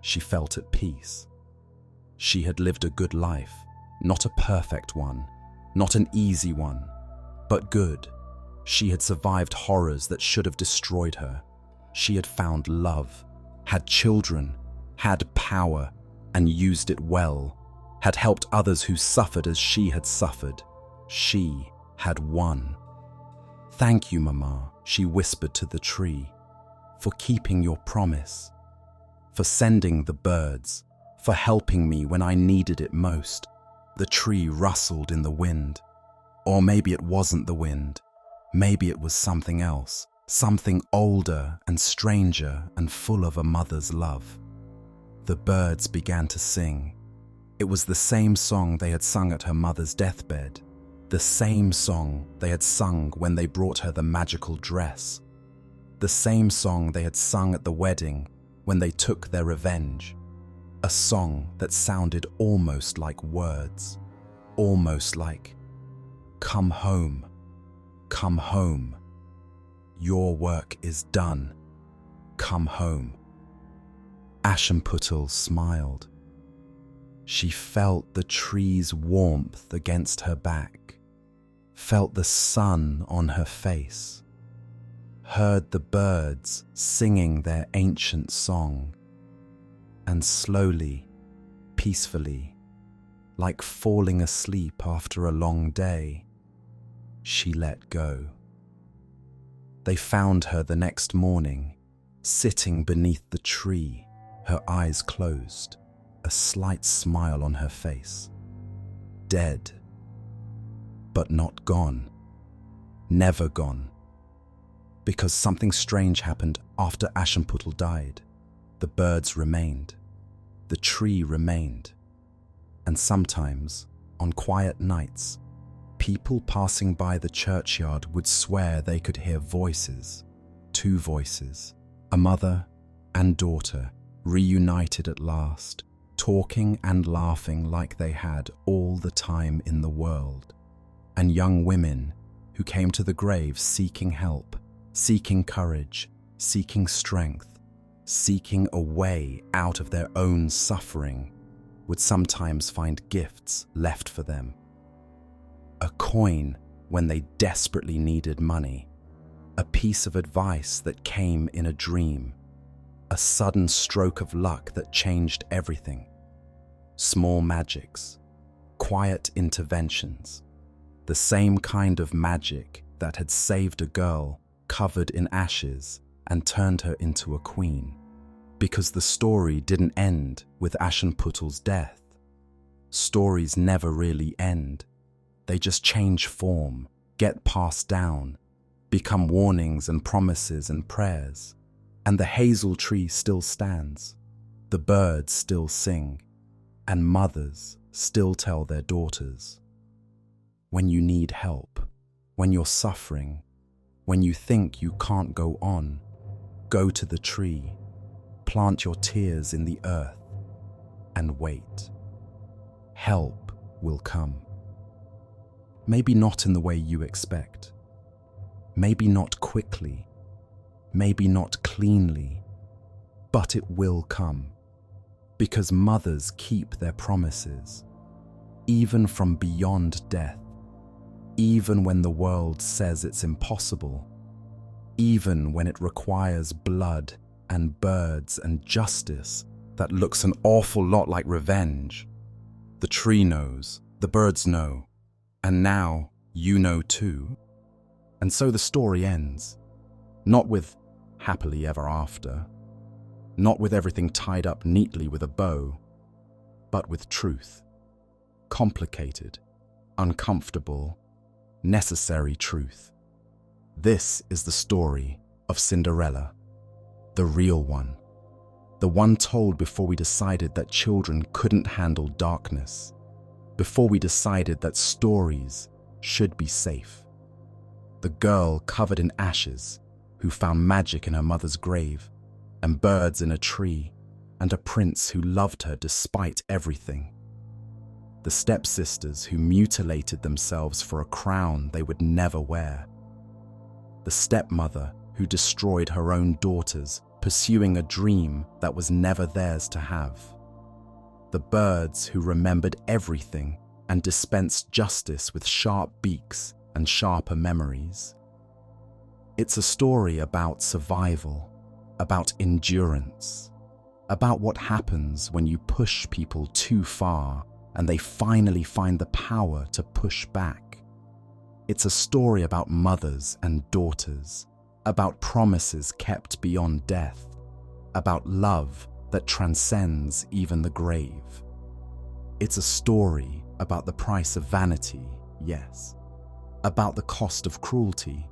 She felt at peace. She had lived a good life, not a perfect one, not an easy one, but good. She had survived horrors that should have destroyed her. She had found love, had children, had power, and used it well, had helped others who suffered as she had suffered. She had won. "Thank you, Mama," she whispered to the tree, "for keeping your promise, for sending the birds, for helping me when I needed it most." The tree rustled in the wind. Or maybe it wasn't the wind. Maybe it was something else, something older and stranger and full of a mother's love. The birds began to sing. It was the same song they had sung at her mother's deathbed, the same song they had sung when they brought her the magical dress, the same song they had sung at the wedding when they took their revenge. A song that sounded almost like words, almost like, "Come home, come home. Your work is done. Come home." Aschenputtel smiled. She felt the tree's warmth against her back, felt the sun on her face, heard the birds singing their ancient song, and slowly, peacefully, like falling asleep after a long day, she let go. They found her the next morning, sitting beneath the tree, her eyes closed, a slight smile on her face. Dead, but not gone, never gone. Because something strange happened after Aschenputtel died. The birds remained, the tree remained, and sometimes, on quiet nights, people passing by the churchyard would swear they could hear voices, two voices, a mother and daughter, reunited at last, talking and laughing like they had all the time in the world, and young women who came to the grave seeking help, seeking courage, seeking strength, seeking a way out of their own suffering, would sometimes find gifts left for them. A coin when they desperately needed money, a piece of advice that came in a dream, a sudden stroke of luck that changed everything. Small magics, quiet interventions, the same kind of magic that had saved a girl covered in ashes and turned her into a queen. Because the story didn't end with Aschenputtel's death. Stories never really end. They just change form, get passed down, become warnings and promises and prayers. And the hazel tree still stands, the birds still sing, and mothers still tell their daughters. When you need help, when you're suffering, when you think you can't go on, go to the tree, plant your tears in the earth, and wait. Help will come. Maybe not in the way you expect. Maybe not quickly. Maybe not cleanly. But it will come. Because mothers keep their promises. Even from beyond death. Even when the world says it's impossible. Even when it requires blood and birds and justice that looks an awful lot like revenge. The tree knows, the birds know, and now you know too. And so the story ends, not with happily ever after, not with everything tied up neatly with a bow, but with truth. Complicated, uncomfortable, necessary truth. This is the story of Cinderella, the real one, the one told before we decided that children couldn't handle darkness, before we decided that stories should be safe. The girl covered in ashes who found magic in her mother's grave, and birds in a tree, and a prince who loved her despite everything. The stepsisters who mutilated themselves for a crown they would never wear. The stepmother who destroyed her own daughters, pursuing a dream that was never theirs to have. The birds who remembered everything and dispensed justice with sharp beaks and sharper memories. It's a story about survival, about endurance, about what happens when you push people too far and they finally find the power to push back. It's a story about mothers and daughters, about promises kept beyond death, about love that transcends even the grave. It's a story about the price of vanity, yes, about the cost of cruelty,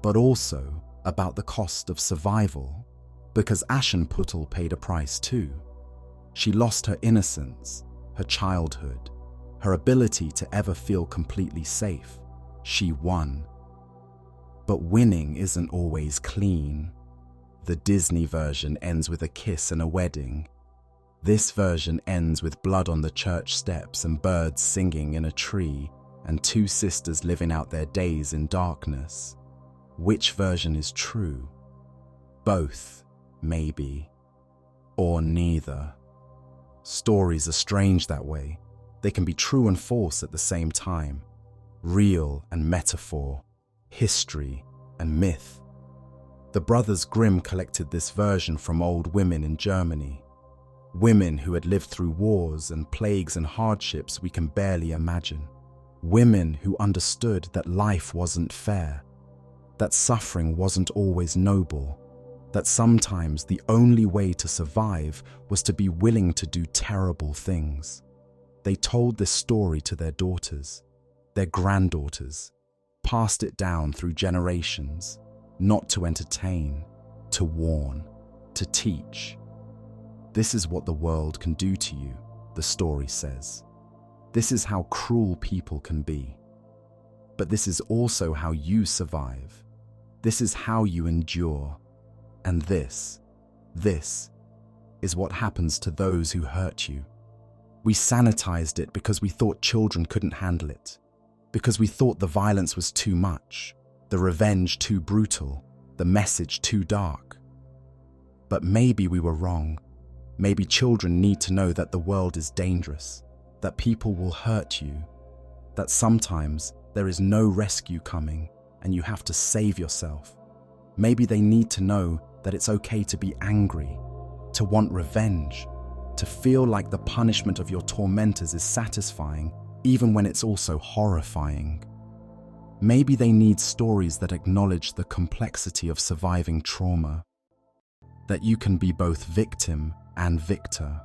but also about the cost of survival, because Aschenputtel paid a price too. She lost her innocence, her childhood, her ability to ever feel completely safe. She won. But winning isn't always clean. The Disney version ends with a kiss and a wedding. This version ends with blood on the church steps and birds singing in a tree and two sisters living out their days in darkness. Which version is true? Both, maybe, or neither. Stories are strange that way. They can be true and false at the same time. Real and metaphor, history and myth. The Brothers Grimm collected this version from old women in Germany. Women who had lived through wars and plagues and hardships we can barely imagine. Women who understood that life wasn't fair, that suffering wasn't always noble, that sometimes the only way to survive was to be willing to do terrible things. They told this story to their daughters, their granddaughters, passed it down through generations, not to entertain, to warn, to teach. This is what the world can do to you, the story says. This is how cruel people can be. But this is also how you survive. This is how you endure. And this is what happens to those who hurt you. We sanitized it because we thought children couldn't handle it, because we thought the violence was too much, the revenge too brutal, the message too dark. But maybe we were wrong. Maybe children need to know that the world is dangerous, that people will hurt you, that sometimes there is no rescue coming and you have to save yourself. Maybe they need to know that it's okay to be angry, to want revenge, to feel like the punishment of your tormentors is satisfying, even when it's also horrifying. Maybe they need stories that acknowledge the complexity of surviving trauma, that you can be both victim and victor,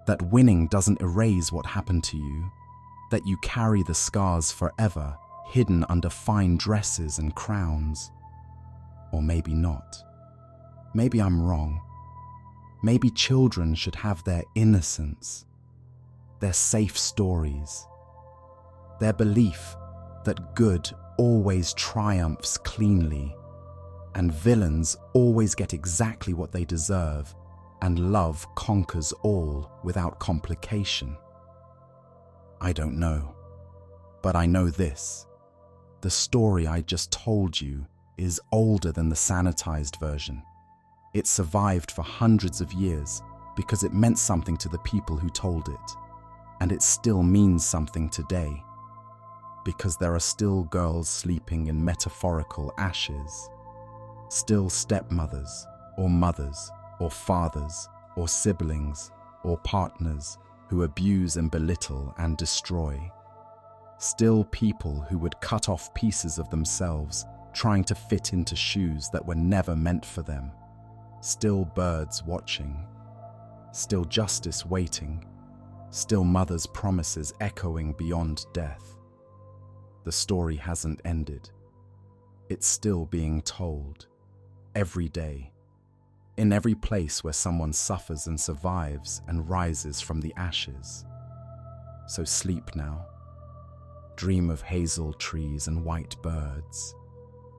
that winning doesn't erase what happened to you, that you carry the scars forever, hidden under fine dresses and crowns. Or maybe not. Maybe I'm wrong. Maybe children should have their innocence, their safe stories, their belief that good always triumphs cleanly, and villains always get exactly what they deserve, and love conquers all without complication. I don't know, but I know this. The story I just told you is older than the sanitized version. It survived for hundreds of years because it meant something to the people who told it, and it still means something today, because there are still girls sleeping in metaphorical ashes, still stepmothers, or mothers, or fathers, or siblings, or partners who abuse and belittle and destroy. Still people who would cut off pieces of themselves trying to fit into shoes that were never meant for them. Still birds watching. Still justice waiting. Still mothers' promises echoing beyond death. The story hasn't ended. It's still being told. Every day. In every place where someone suffers and survives and rises from the ashes. So sleep now. Dream of hazel trees and white birds.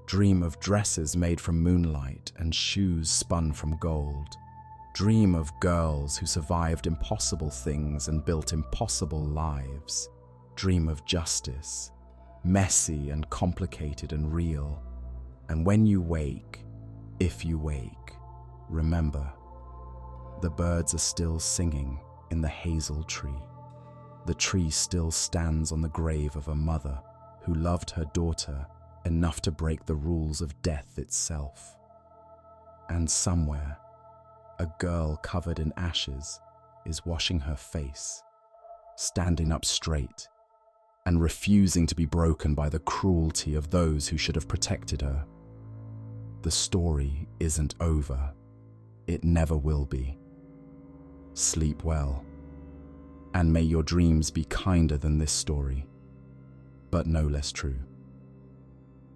Dream of dresses made from moonlight and shoes spun from gold. Dream of girls who survived impossible things and built impossible lives. Dream of justice, messy and complicated and real. And when you wake, if you wake, remember, the birds are still singing in the hazel tree. The tree still stands on the grave of a mother who loved her daughter enough to break the rules of death itself. And somewhere, a girl covered in ashes is washing her face, standing up straight, and refusing to be broken by the cruelty of those who should have protected her. The story isn't over. It never will be. Sleep well, and may your dreams be kinder than this story, but no less true.